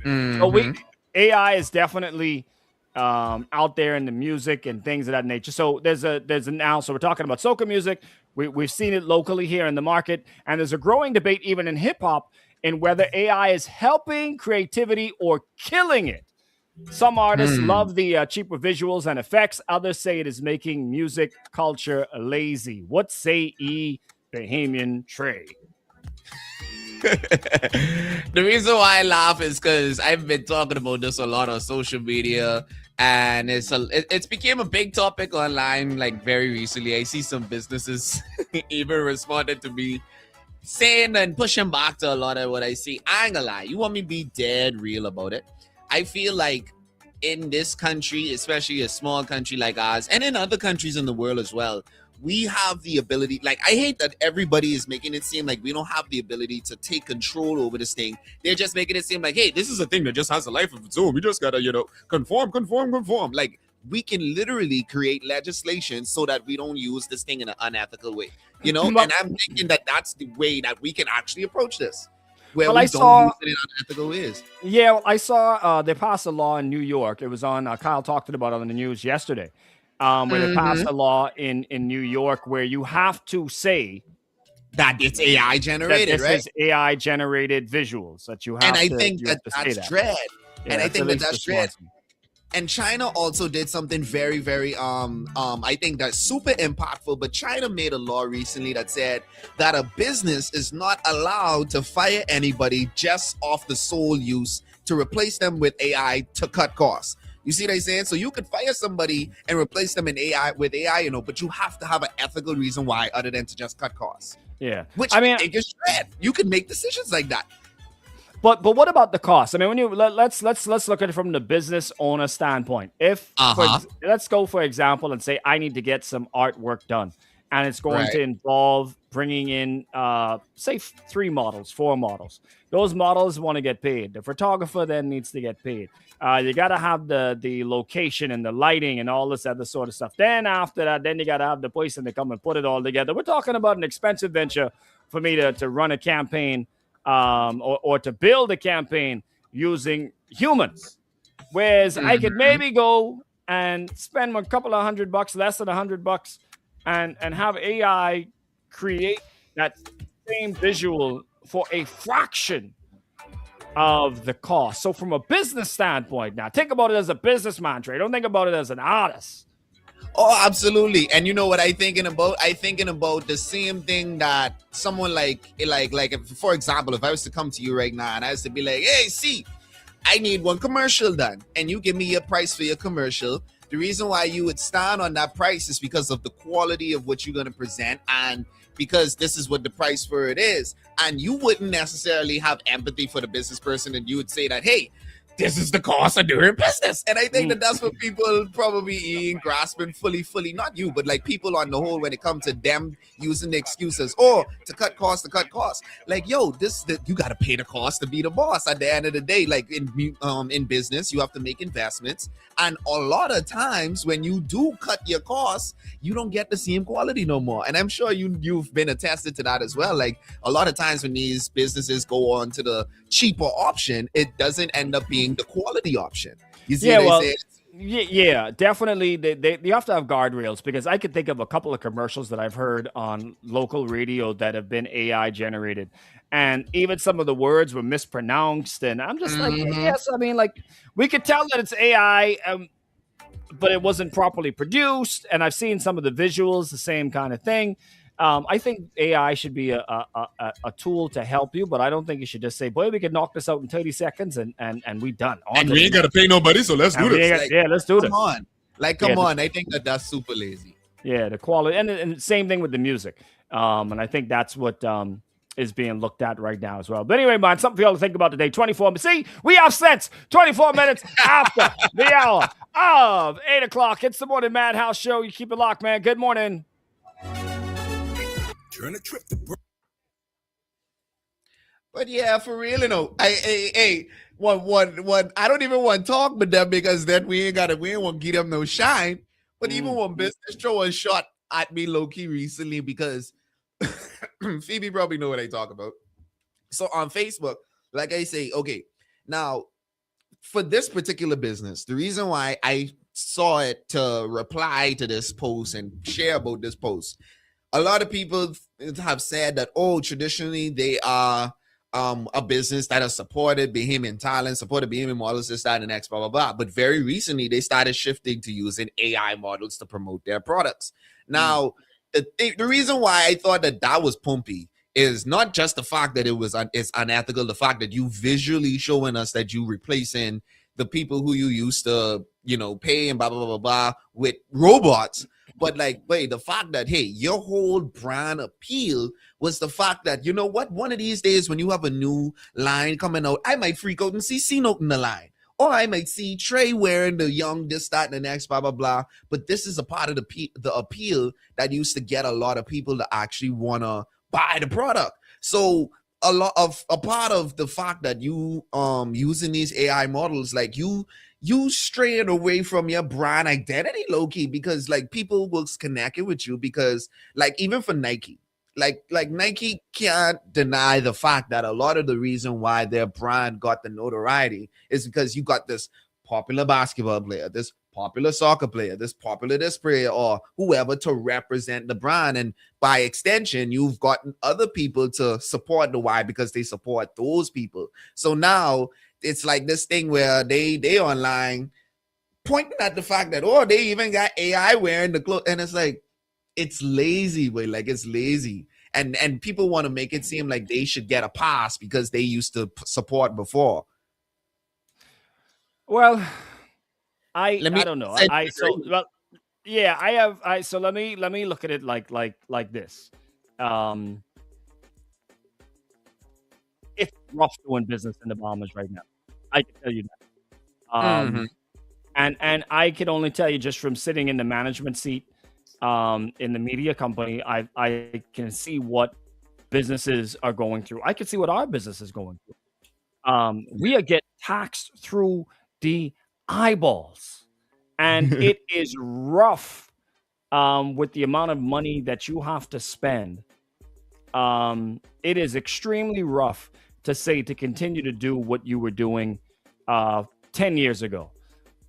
So AI is definitely out there in the music and things of that nature. So there's now. So we're talking about soca music. We've seen it locally here in the market, and there's a growing debate even in hip hop in whether AI is helping creativity or killing it. Some artists love the cheaper visuals and effects. Others say it is making music culture lazy. What say Bahamian Trey? The reason why I laugh is because I've been talking about this a lot on social media, and it's became a big topic online like very recently. I see some businesses even responded to me saying and pushing back to a lot of what I see. I ain't gonna lie, you want me to be dead real about it? I feel like in this country, especially a small country like ours, and in other countries in the world as well, we have the ability. Like, I hate that everybody is making it seem like we don't have the ability to take control over this thing. They're just making it seem like, hey, this is a thing that just has a life of its own. We just gotta, conform. Like, we can literally create legislation so that we don't use this thing in an unethical way, and I'm thinking that that's the way that we can actually approach this, where we don't use it in unethical ways. Yeah, well, I saw they passed a law in New York. It was on Kyle talked about it on the news yesterday. Where they passed a law in New York where you have to say that it's AI generated, that this is AI generated visuals that you have. And I think that's dread. Yeah, and I think that's dread. And China also did something very, very I think that's super impactful. But China made a law recently that said that a business is not allowed to fire anybody just off the sole use to replace them with AI to cut costs. You see what I'm saying? So you could fire somebody and replace them with AI, but you have to have an ethical reason why other than to just cut costs. Yeah. Which I think is dread. You can make decisions like that. But what about the cost? I mean, when you let's look at it from the business owner standpoint. If Uh-huh. let's go for example and say I need to get some artwork done, and it's going Right. to involve bringing in say 3 models, 4 models. Those models want to get paid. The photographer then needs to get paid. You got to have the location and the lighting and all this other sort of stuff. Then after that, then you got to have the person to come and put it all together. We're talking about an expensive venture for me to run a campaign, or to build a campaign using humans. Whereas I could Mhm. maybe go and spend a couple of $100, less than $100, and have AI create that same visual for a fraction of the cost. So from a business standpoint, now think about it as a businessman, Trey. Don't think about it as an artist. Oh, absolutely. And you know what I thinking about? I thinking about the same thing that someone like if, for example, if I was to come to you right now and I was to be like, hey, see, I need one commercial done, and you give me a price for your commercial. The reason why you would stand on that price is because of the quality of what you're going to present, and because this is what the price for it is. And you wouldn't necessarily have empathy for the business person, and you would say that, hey, this is the cost of doing business. And I think that that's what people probably ain't grasping fully, not you, but like people on the whole, when it comes to them using the excuses, or to cut costs. Like, yo, you got to pay the cost to be the boss at the end of the day. Like in business, you have to make investments, and a lot of times when you do cut your costs, you don't get the same quality no more. And I'm sure you've been attested to that as well. Like a lot of times when these businesses go on to the cheaper option, it doesn't end up being the quality option. You see Yeah, what I well, say? yeah, definitely. You have to have guardrails, because I could think of a couple of commercials that I've heard on local radio that have been AI generated, and even some of the words were mispronounced. And I'm just like, Mm-hmm. yes, I mean, like we could tell that it's AI, but it wasn't properly produced. And I've seen some of the visuals, the same kind of thing. I think AI should be a tool to help you, but I don't think you should just say, "Boy, we could knock this out in 30 seconds and we done on And to we the ain't got to next." pay nobody, so let's do And we this. ain't got, Like, yeah, let's do come this. on. Like, Yeah, come on. I think that that's super lazy. yeah, the quality, and same thing with the music. And I think that's what is being looked at right now as well. But anyway, man, something for y'all to think about today. 24. See, we have sense. 24 minutes after the hour of 8 o'clock. It's the Morning Madhouse Show. You keep it locked, man. Good morning. Turn the trip to But yeah, for real, one. I don't even want to talk with them, because then we ain't want to give them no shine. But even one business throw a shot at me low key recently, because Phoebe probably know what I talk about. So on Facebook, like I say, okay, now for this particular business, the reason why I saw it to reply to this post and share about this post, a lot of people have said that, oh, traditionally they are a business that has supported Bahamian talent, supported Bahamian models, this, that, and next, blah, blah, blah. But very recently, they started shifting to using AI models to promote their products. Now, the reason why I thought that that was pumpy is not just the fact that it's unethical, the fact that you visually showing us that you replacing the people who you used to, pay and blah, blah, blah, blah, blah with robots. But like, wait, the fact that, hey, your whole brand appeal was the fact that, you know what, one of these days when you have a new line coming out, I might freak out and see C-Note in the line. Or I might see Trey wearing the young this, that, and the next, blah, blah, blah. But this is a part of the appeal that used to get a lot of people to actually want to buy the product. So a part of the fact that you using these AI models, like you straying away from your brand identity low-key, because like people will connect it with you, because like even for Nike, like Nike can't deny the fact that a lot of the reason why their brand got the notoriety is because you got this popular basketball player, this popular soccer player, this popular this player, or whoever to represent the brand. And by extension, you've gotten other people to support the why, because they support those people. So now it's like this thing where they online pointing at the fact that, oh, they even got AI wearing the clothes, and it's like, it's lazy, way, like it's lazy. And people want to make it seem like they should get a pass because they used to support before. Well, I Let me I don't know. say I so well, yeah, I so let me look at it like this. Um it's rough doing business in the Bahamas right now. I can tell you that. Mhm. And I can only tell you just from sitting in the management seat in the media company, I can see what businesses are going through. I can see what our business is going through. We are getting taxed through the eyeballs, and it is rough with the amount of money that you have to spend. It is extremely rough to say to continue to do what you were doing 10 years ago,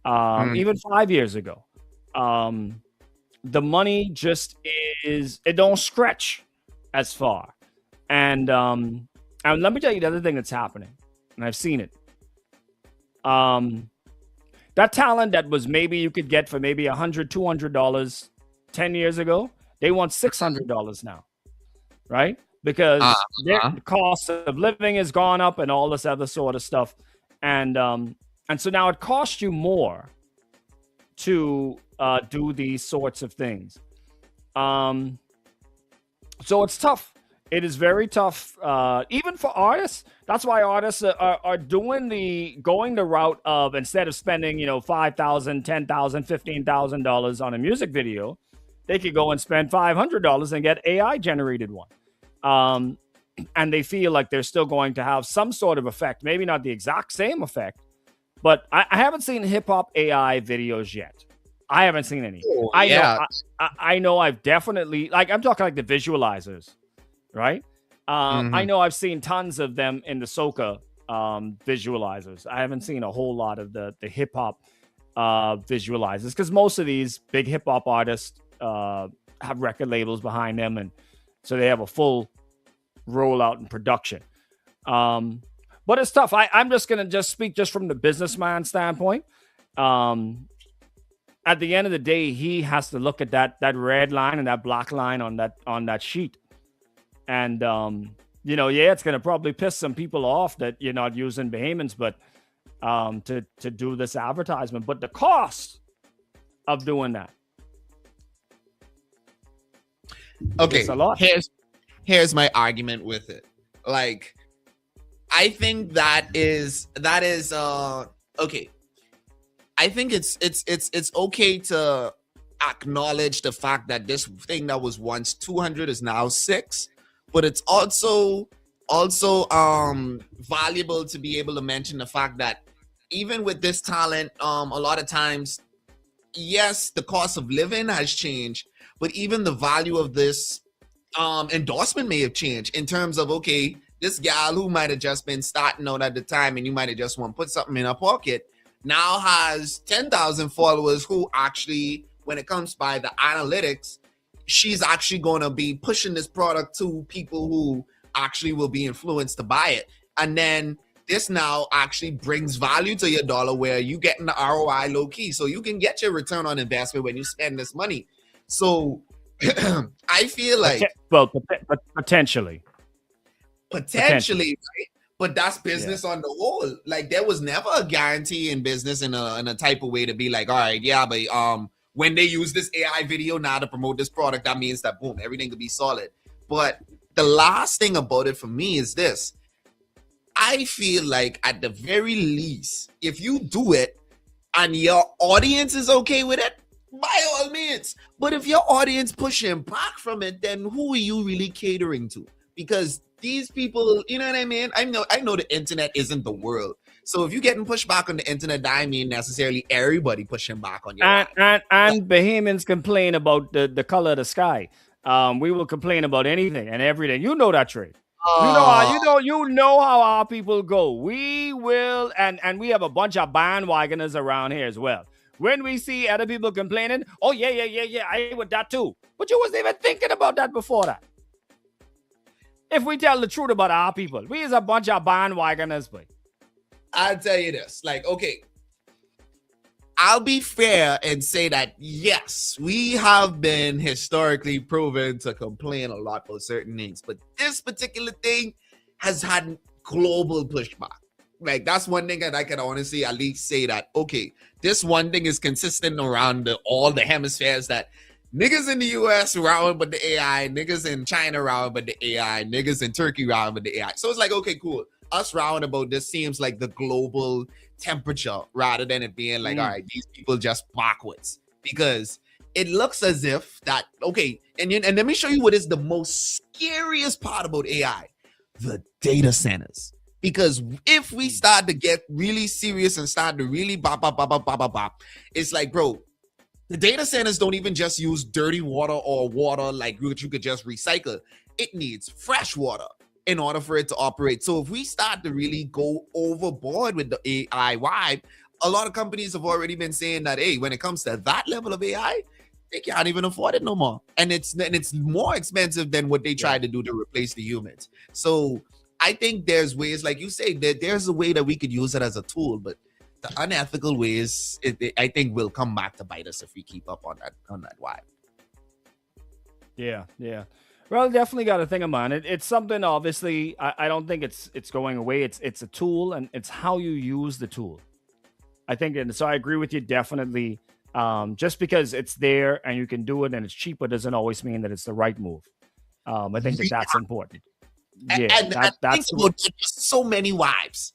Mm. even 5 years ago. The money just it don't stretch as far. And let me tell you the other thing that's happening, and I've seen it. That talent that was maybe you could get for maybe $100, $200 10 years ago, they want $600 now, right? Because the cost of living has gone up and all this other sort of stuff, and so now it costs you more to do these sorts of things. So it's tough. It is very tough, even for artists. That's why artists are going the route of, instead of spending $5,000, $10,000, $15,000 on a music video, they could go and spend $500 and get AI generated one. And they feel like they're still going to have some sort of effect, maybe not the exact same effect, but I haven't seen hip hop AI videos yet. I haven't seen any. Oh, I yeah. know. I know. I've definitely, like, I'm talking like the visualizers, right? I know I've seen tons of them in the soca visualizers. I haven't seen a whole lot of the hip hop visualizers, because most of these big hip hop artists have record labels behind them, and so they have a full rollout and production. But it's tough. I'm just gonna speak just from the businessman standpoint. At the end of the day, he has to look at that red line and that black line on that sheet. And it's gonna probably piss some people off that you're not using Bahamians, but to do this advertisement. But the cost of doing that. Okay, It's a lot. here's my argument with it. Like, I think that is okay. I think it's okay to acknowledge the fact that this thing that was once 200 is now 6, but it's also valuable to be able to mention the fact that even with this talent, a lot of times, yes, the cost of living has changed, but even the value of this endorsement may have changed in terms of, okay, this gal who might have just been starting out at the time and you might have just want to put something in her pocket now has 10,000 followers who actually, when it comes by the analytics, she's actually going to be pushing this product to people who actually will be influenced to buy it. And then this now actually brings value to your dollar, where you getting the ROI low key. So you can get your return on investment when you spend this money. So I feel like Potentially, right? But that's business on the whole. Like, there was never a guarantee in business in a type of way to be like, all right, yeah, but when they use this AI video now to promote this product, that means that boom, everything could be solid. But the last thing about it for me is this. I feel like at the very least, if you do it and your audience is okay with it, by all means. But if your audience pushing back from it, then who are you really catering to? Because these people, you know what I mean? I know the internet isn't the world. So if you're getting pushed back on the internet, that I mean necessarily everybody pushing back on you. And Bahamians complain about the color of the sky. We will complain about anything and everything. You know that, Trey. You know how our people go. We will, and we have a bunch of bandwagoners around here as well. When we see other people complaining, oh yeah, I ain't with that too. But you wasn't even thinking about that before that. If we tell the truth about our people, we is a bunch of bandwagoners, boy. I'll tell you this, like, okay, I'll be fair and say that, yes, we have been historically proven to complain a lot about certain things, but this particular thing has had global pushback. Like, that's one thing that I can honestly at least say that, okay, this one thing is consistent around all the hemispheres, that niggas in the US around with the AI, niggas in China around with the AI, niggas in Turkey around with the AI. So it's like, okay, cool. us roundabout, this seems like the global temperature rather than it being like, all right, these people just backwards, because it looks as if that, okay, and let me show you what is the most scariest part about AI, the data centers. Because if we start to get really serious and start to really bop, it's like, bro, the data centers don't even just use dirty water or water like which you could just recycle. It needs fresh water in order for it to operate. So if we start to really go overboard with the AI vibe, a lot of companies have already been saying that, hey, when it comes to that level of AI, they can't even afford it no more. And it's more expensive than what they tried to do to replace the humans. So I think there's ways, like you say, that there's a way that we could use it as a tool, but the unethical ways, I think, will come back to bite us if we keep up on that vibe. Yeah. Well, definitely got to think about it. It's something, obviously, I don't think it's going away. It's a tool, and it's how you use the tool. I think, and so I agree with you, definitely. Just because it's there and you can do it and it's cheaper doesn't always mean that it's the right move. I think that's important. Yeah, and that's so many wives.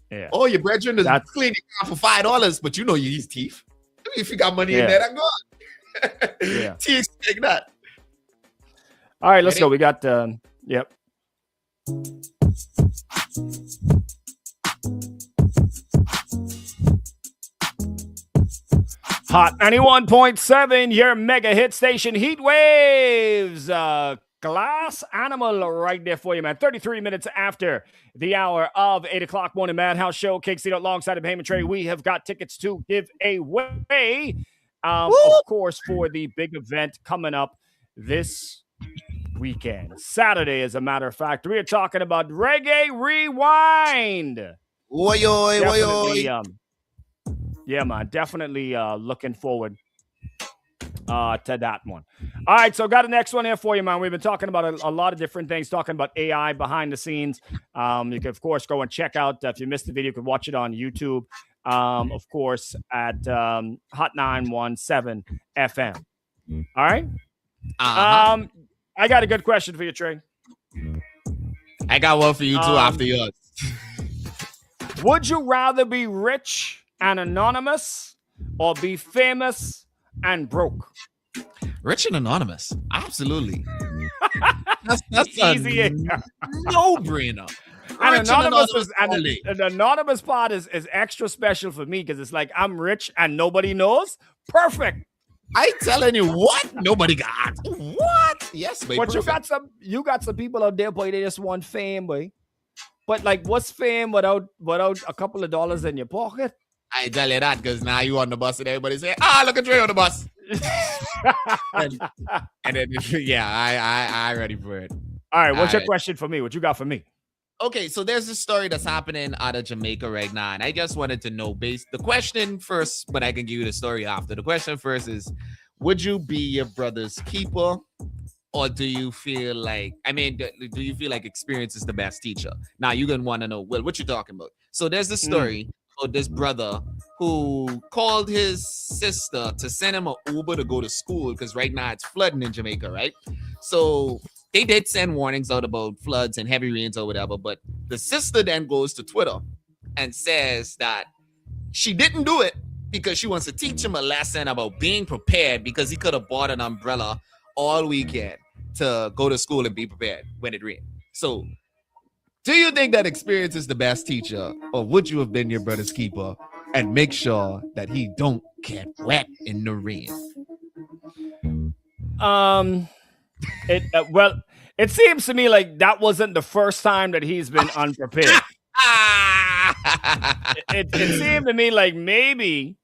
Yeah. Oh, your brethren is cleaning for $5, but you know you use teeth. If you got money in there, I'm gone. Yeah. Teeth like that. All right, let's go. We got yep. Hot 91.7, your mega hit station, Heat Waves. Glass Animal right there for you, man. 33 minutes after the hour of 8 o'clock morning Madhouse Show. Cake Seat alongside the payment tray. We have got tickets to give away. Of course, for the big event coming up this weekend. Saturday, as a matter of fact. We are talking about Reggae Rewind. Yeah, man. Definitely looking forward to that one. All right, so got the next one here for you, man. We've been talking about a lot of different things, talking about AI behind the scenes. You can, of course, go and check out, if you missed the video, you can watch it on YouTube, of course, at Hot 917 FM. All right? I got a good question for you, Trey. I got one for you, too, after yours. Would you rather be rich and anonymous or be famous and broke? Rich and anonymous. Absolutely. that's easy. A no-brainer. And an anonymous part is extra special for me because it's like I'm rich and nobody knows. Perfect. I telling you what? Nobody got what? Yes, baby. But you got some people out there, boy, they just want fame, boy. But like, what's fame without a couple of dollars in your pocket? I tell you that because now you on the bus and everybody say, look at Trey on the bus. and then, I ready for it. All right, what's your question for me? What you got for me? Okay, so there's this story that's happening out of Jamaica right now, and I just wanted to know the question first, but I can give you the story after. The question first is, would you be your brother's keeper, or do you feel like, do you feel like experience is the best teacher? Now, you're going to want to know, well, what you talking about? So there's this story about this brother who called his sister to send him an Uber to go to school because right now it's flooding in Jamaica, right? So they did send warnings out about floods and heavy rains or whatever, but the sister then goes to Twitter and says that she didn't do it because she wants to teach him a lesson about being prepared because he could have bought an umbrella all weekend to go to school and be prepared when it rained. So do you think that experience is the best teacher, or would you have been your brother's keeper and make sure that he don't get wet in the rain? It seems to me like that wasn't the first time that he's been unprepared. It seemed to me like maybe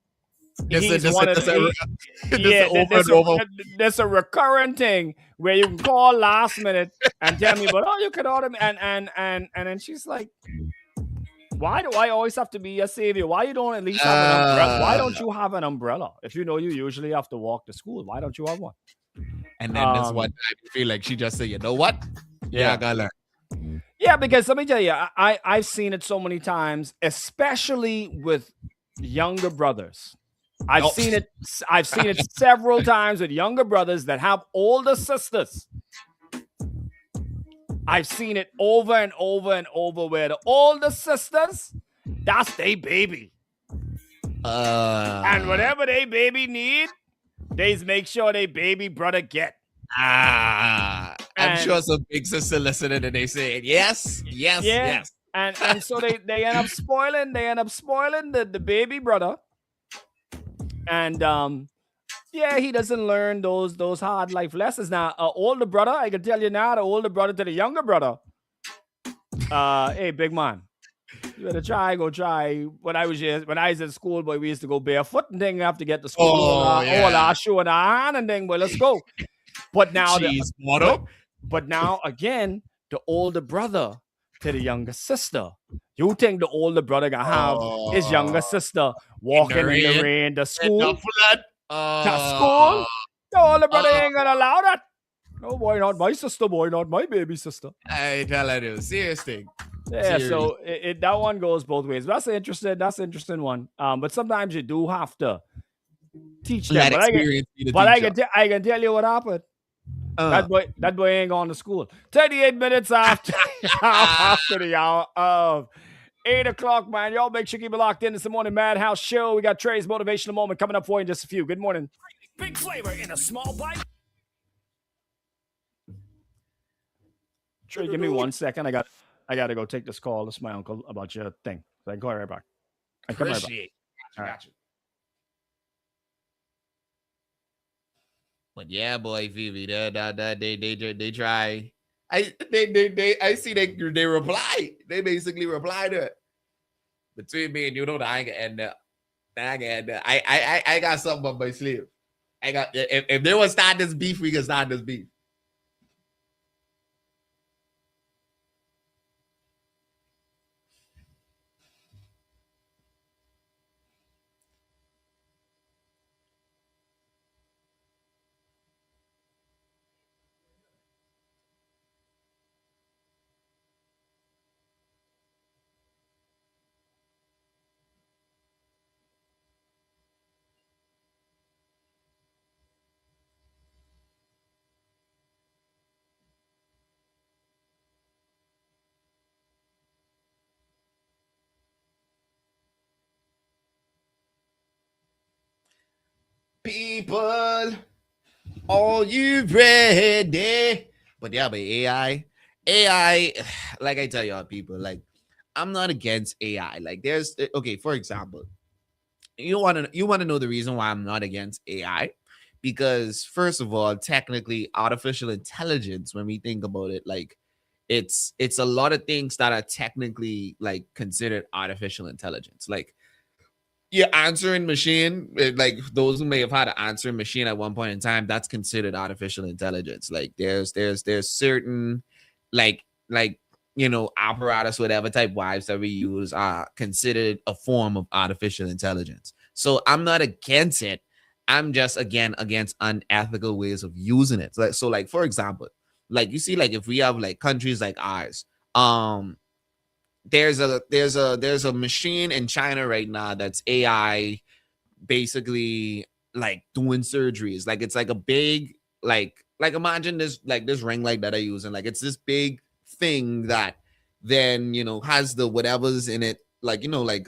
he's one of there's a recurrent thing where you can call last minute and tell me, but you could order me, and then she's like, why do I always have to be a savior? Why you don't at least have an umbrella? Why don't you have an umbrella? If you know you usually have to walk to school, why don't you have one? And then this one time you feel like she just said, you know what? Yeah, I gotta learn. Yeah, because let me tell you, I've seen it so many times, especially with younger brothers. I've seen it several times with younger brothers that have older sisters. I've seen it over and over and over where the older sisters, that's their baby. And whatever they baby need, they make sure they baby brother get. I'm And- sure some big sister listening and they say yes. And so they end up spoiling the baby brother. And yeah, he doesn't learn those hard life lessons. Now, older brother, I can tell you now, the older brother to the younger brother. Hey, big man, you better go try. When I was in school, boy, we used to go barefoot and then have to get to school. All our shoe in our hand and then, boy, let's go. But now, but now again, the older brother to the younger sister. You think the older brother gonna have his younger sister walking in the rain to school? To school? The older brother ain't gonna allow that. No, boy, not my sister, boy, not my baby sister. I tell you, seriously. Yeah, so that one goes both ways. That's an interesting one. But sometimes you do have to teach them. But I can tell you what happened. That boy ain't going to school. 38 minutes after the hour of 8 o'clock, man. Y'all make sure you keep it locked in. It's the Morning Madhouse Show. We got Trey's Motivational Moment coming up for you in just a few. Good morning. Big flavor in a small bite. Trey, give me 1 second. I got to go take this call. This is my uncle about your thing. So I can call right back. I come right back. All right. But yeah, boy, Phoebe, they try. I see they reply. They basically reply to it. Between me and you, know, I ain't gonna end up. I got something up my sleeve. I got if they want to start this beef, we can start this beef. People, are you ready? But yeah, but AI, like I tell y'all, people, like I'm not against AI. Like there's okay, for example, you want to know the reason why I'm not against AI? Because first of all, technically, artificial intelligence, when we think about it, like it's a lot of things that are technically like considered artificial intelligence, like your answering machine, like those who may have had an answering machine at one point in time, that's considered artificial intelligence. Like there's certain like you know, apparatus, whatever type wives that we use are considered a form of artificial intelligence. So I'm not against it. I'm just against unethical ways of using it. So like for example, like you see, like if we have like countries like ours, there's a machine in China right now that's AI basically like doing surgeries. Like it's like a big like imagine this ring light that I use, and like it's this big thing that then, you know, has the whatever's in it, like, you know, like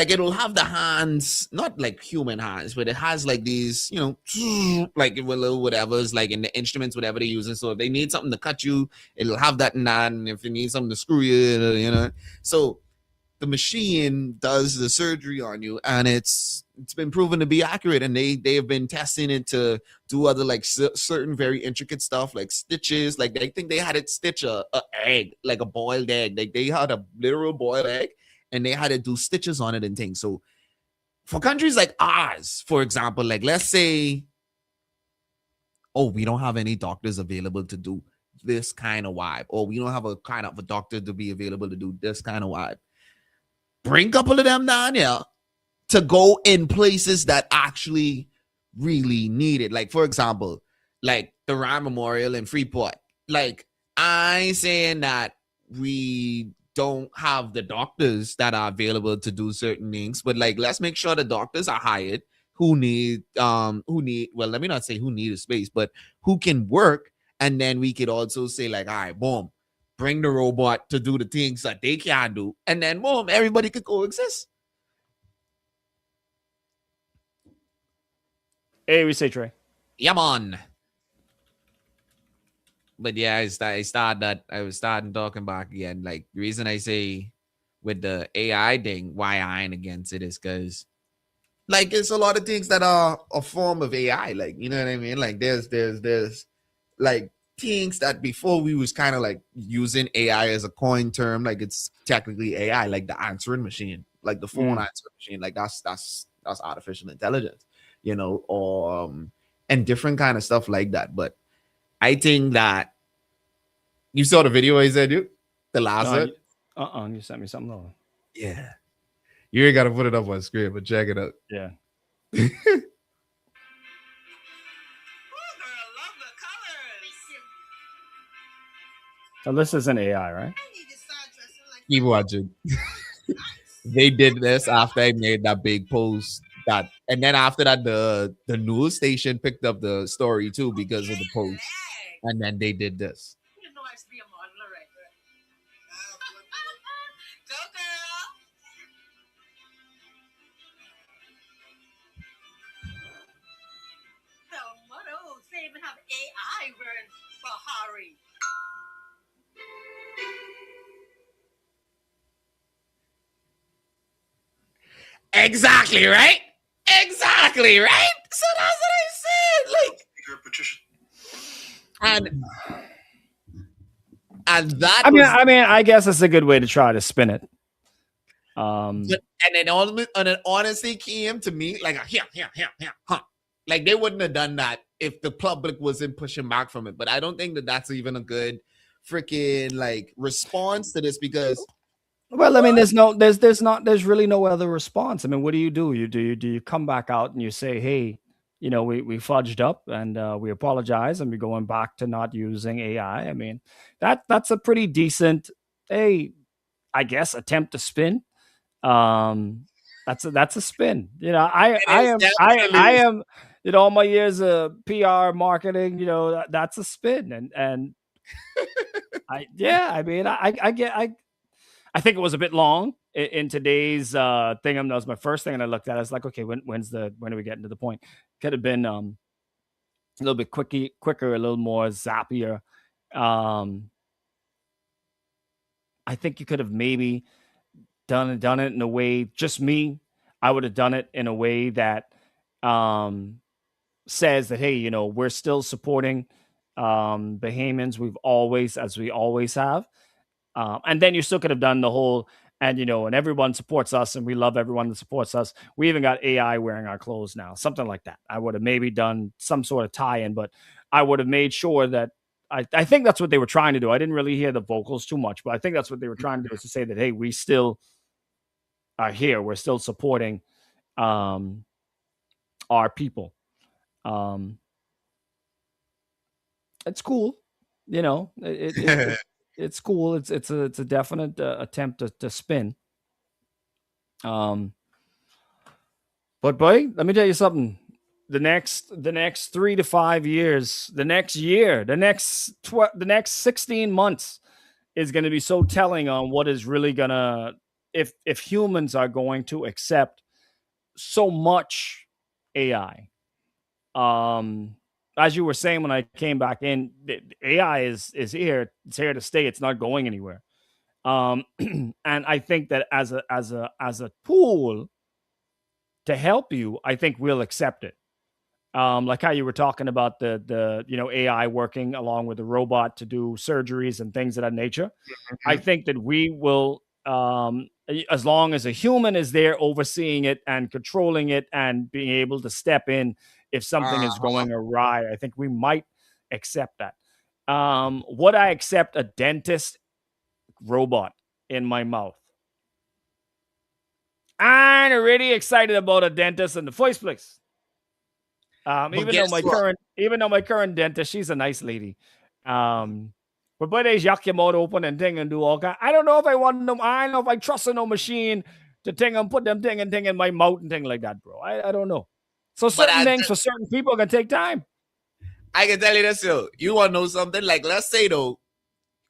it'll have the hands, not like human hands, but it has like these, you know, like little whatever's like in the instruments, whatever they're using. So if they need something to cut you, it'll have that and that. And if they need something to screw you, you know. So the machine does the surgery on you, and it's been proven to be accurate. And they have been testing it to do other like certain very intricate stuff, like stitches. Like they think they had it stitch a egg, like a boiled egg. Like they had a literal boiled egg, and they had to do stitches on it and things. So for countries like ours, for example, like let's say, oh, we don't have any doctors available to do this kind of vibe, or we don't have a kind of a doctor to be available to do this kind of vibe. Bring a couple of them down here to go in places that actually really need it. Like, for example, like the Ryan Memorial in Freeport. Like, I ain't saying that we don't have the doctors that are available to do certain things, but like let's make sure the doctors are hired who need well, let me not say who need a space, but who can work And then we could also say, like, all right, boom, bring the robot to do the things that they can do. And then, boom, everybody could coexist. Hey, we say Trey. Yeah, man. But yeah, I was starting talking back again. Like, the reason I say with the AI thing, why I ain't against it is because, like, it's a lot of things that are a form of AI. Like, you know what I mean? Like, there's like things that before we was kind of like using AI as a coin term, like it's technically AI, like the answering machine, like the phone answering machine, like that's artificial intelligence, you know, or and different kind of stuff like that. But I think that you saw the video I said, dude, the last one. You sent me something though. Yeah, you ain't gotta put it up on screen, but check it out. Yeah. So this is an AI, right? Keep watching. They did this after I made that big post that, and then after that, the news station picked up the story too because of the post, and then they did this. Go, girl. Hell, motto, they even have AI wearing Bahari. Exactly right. Exactly right. So that's what I said. Like, Patricia. and that I was, mean, I guess it's a good way to try to spin it. and it honestly came to me like a huh. Like they wouldn't have done that if the public wasn't pushing back from it. But I don't think that that's even a good freaking like response to this because, well, I mean, there's really no other response. I mean, what do? You come back out and you say, hey, you know, we fudged up and we apologize and we're going back to not using AI. I mean, that's a pretty decent, hey, I guess, attempt to spin. That's a spin. You know, I am, you know, all my years of PR marketing, you know, that's a spin. And I mean, I think it was a bit long in today's thing. That was my first thing, and I looked at it. I was like, okay, when are we getting to the point? Could have been a little bit quicker, a little more zappier. I think you could have maybe done it in a way. Just me, I would have done it in a way that says that, hey, you know, we're still supporting Bahamians. As we always have. And then you still could have done the whole, and you know, and everyone supports us, and we love everyone that supports us. We even got AI wearing our clothes now, something like that. I would have maybe done some sort of tie-in, but I would have made sure that I think that's what they were trying to do. I didn't really hear the vocals too much, but I think that's what they were trying to do, is to say that, hey, we still are here. We're still supporting our people. It's cool, you know. It's cool. It's a definite attempt to spin. But boy, let me tell you something. The next 3 to 5 years, the next 16 months is going to be so telling on what is really gonna, if humans are going to accept so much AI. As you were saying when I came back in, the AI is here. It's here to stay. It's not going anywhere. And I think that as a tool to help you, I think we'll accept it. Like how you were talking about the you know, AI working along with the robot to do surgeries and things of that nature. I think that we will, as long as a human is there overseeing it and controlling it and being able to step in if something is going awry, I think we might accept that. Would I accept a dentist robot in my mouth? I'm really excited about a dentist in the first place. Even though my current dentist, she's a nice lady. But boy, they yuck your mouth open and thing and do all kind. I don't know if I want them. I don't know if I trust in no machine to thing and put them thing in my mouth and thing like that, bro. I don't know. So certain things for certain people are gonna take time. I can tell you this, yo. You want to know something? Like, let's say, though,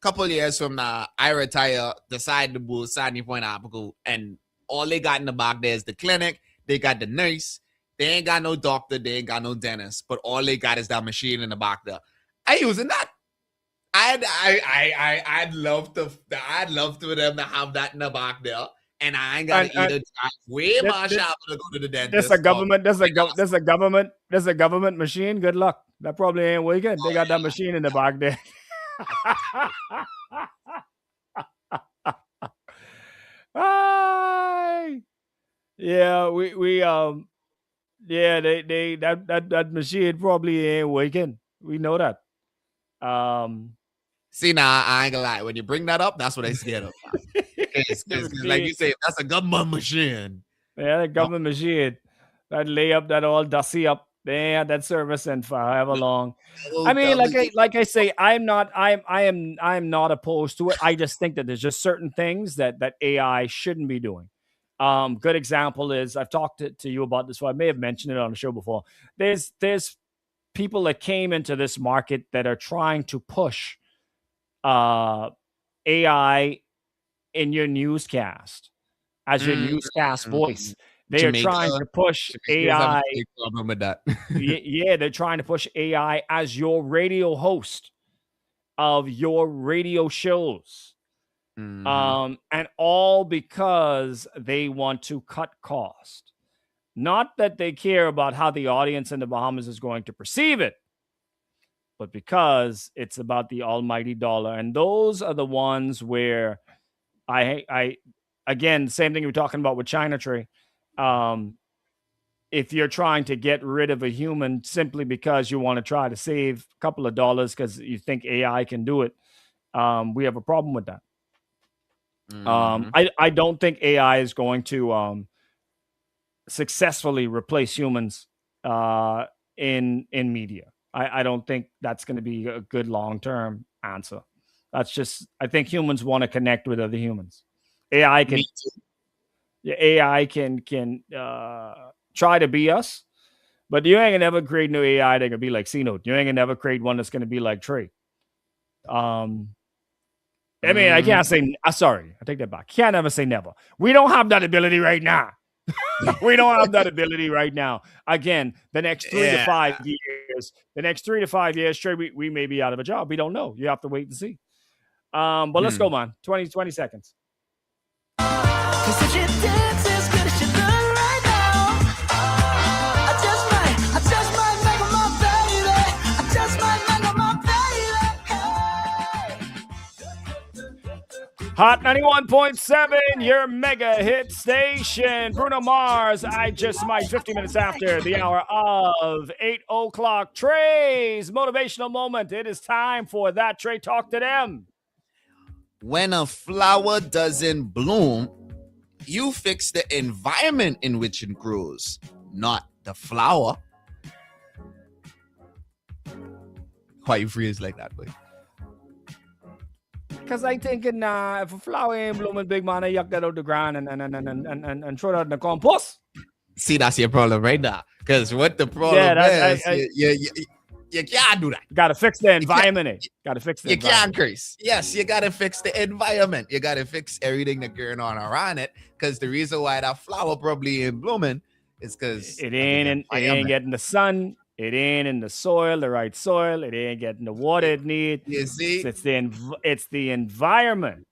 couple years from now, I retire, decide to move Sandy Point Apical, and all they got in the back there is the clinic. They got the nurse. They ain't got no doctor. They ain't got no dentist. But all they got is that machine in the back there. I using that. I'd love to them to have that in the back there, and I ain't got to either drive way more shop to go to the dentist. There's a government machine. Good luck. That probably ain't working. They got that machine in the back there. Yeah, that machine probably ain't working. We know that. See, now I ain't gonna lie. When you bring that up, that's what I scared of. Cause like you say, that's a government machine. Yeah, the government machine that lay up, that all dusty up. They had that service in for however long. I mean, like I say, I'm not opposed to it. I just think that there's just certain things that AI shouldn't be doing. Good example is, I've talked to you about this, so I may have mentioned it on the show before. There's people that came into this market that are trying to push AI in your newscast as your newscast voice. They are trying to push AI. Problem with that. Yeah, they're trying to push AI as your radio host of your radio shows. And all because they want to cut cost. Not that they care about how the audience in the Bahamas is going to perceive it, but because it's about the almighty dollar. And those are the ones where I again, same thing we're talking about with China Tree. If you're trying to get rid of a human simply because you want to try to save a couple of dollars because you think AI can do it, we have a problem with that. I don't think AI is going to successfully replace humans in media. I don't think that's going to be a good long-term answer. That's just, I think humans want to connect with other humans. AI can try to be us, but you ain't gonna never create new AI that can be like C-Note. You ain't gonna never create one that's gonna be like Trey. I mean, I can't say, sorry, I take that back. Can't ever say never. We don't have that ability right now. We don't have that ability right now. Again, the next 3 to 5 years, Trey, we may be out of a job. We don't know. You have to wait and see. But let's go, man. 20 seconds. Hot 91.7, your mega hit station. Bruno Mars, I Just Might, 50 minutes after the hour of 8 o'clock. Trey's motivational moment. It is time for that. Trey, talk to them. When a flower doesn't bloom, you fix the environment in which it grows, not the flower. Why you freeze like that, boy? Because I thinking if a flower ain't blooming, big man, I yuck that out the ground and throw that in the compost. See, that's your problem right now. Because what the problem is, you can't do that. Got to fix the environment. Got to fix the environment. You can't curse. Yes, you got to fix the environment. You got to fix everything that's going on around it. Because the reason why that flower probably ain't blooming is because it ain't getting the sun. It ain't in the soil, the right soil. It ain't getting the water it needs. You see? It's the environment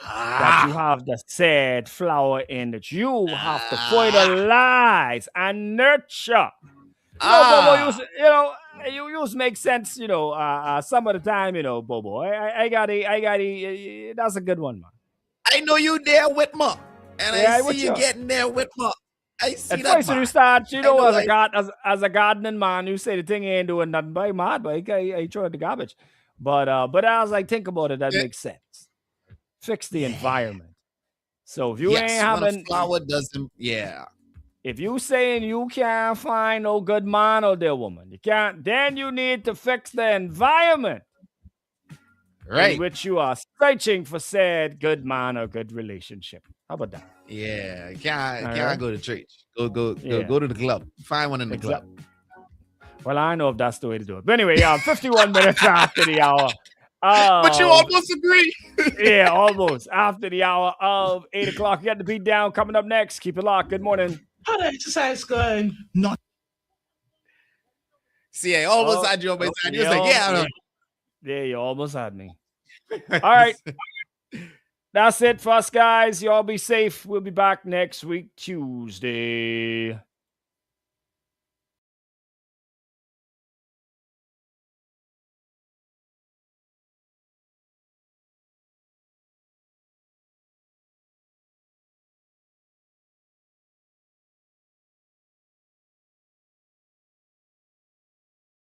that you have the said flower in, that you have to fertilize and nurture. Bobo, you use make sense, some of the time, Bobo. I got that's a good one, man. I know you there with me. And I see you getting there with me. I see at that. First when you start, as a gardening man, you say the thing ain't doing nothing by mad, but I throw the garbage. But as I think about it, that makes sense. Fix the environment. So if you ain't having a flower doesn't, if you saying you can't find no good man or dear woman, you can't, then you need to fix the environment. Right. In which you are searching for said good man or good relationship. How about that? Yeah, can't go to church. Go to the club. Find one in the club. Well, I know if that's the way to do it. But anyway, 51 minutes after the hour. But you almost agree. Yeah, almost. After the hour of 8 o'clock. You got the beat down coming up next. Keep it locked. Good morning. How the exercise going? Not. See, I almost had you on my side. You was like, yeah. Yeah, you almost had me. All right. That's it for us, guys. You all be safe. We'll be back next week, Tuesday.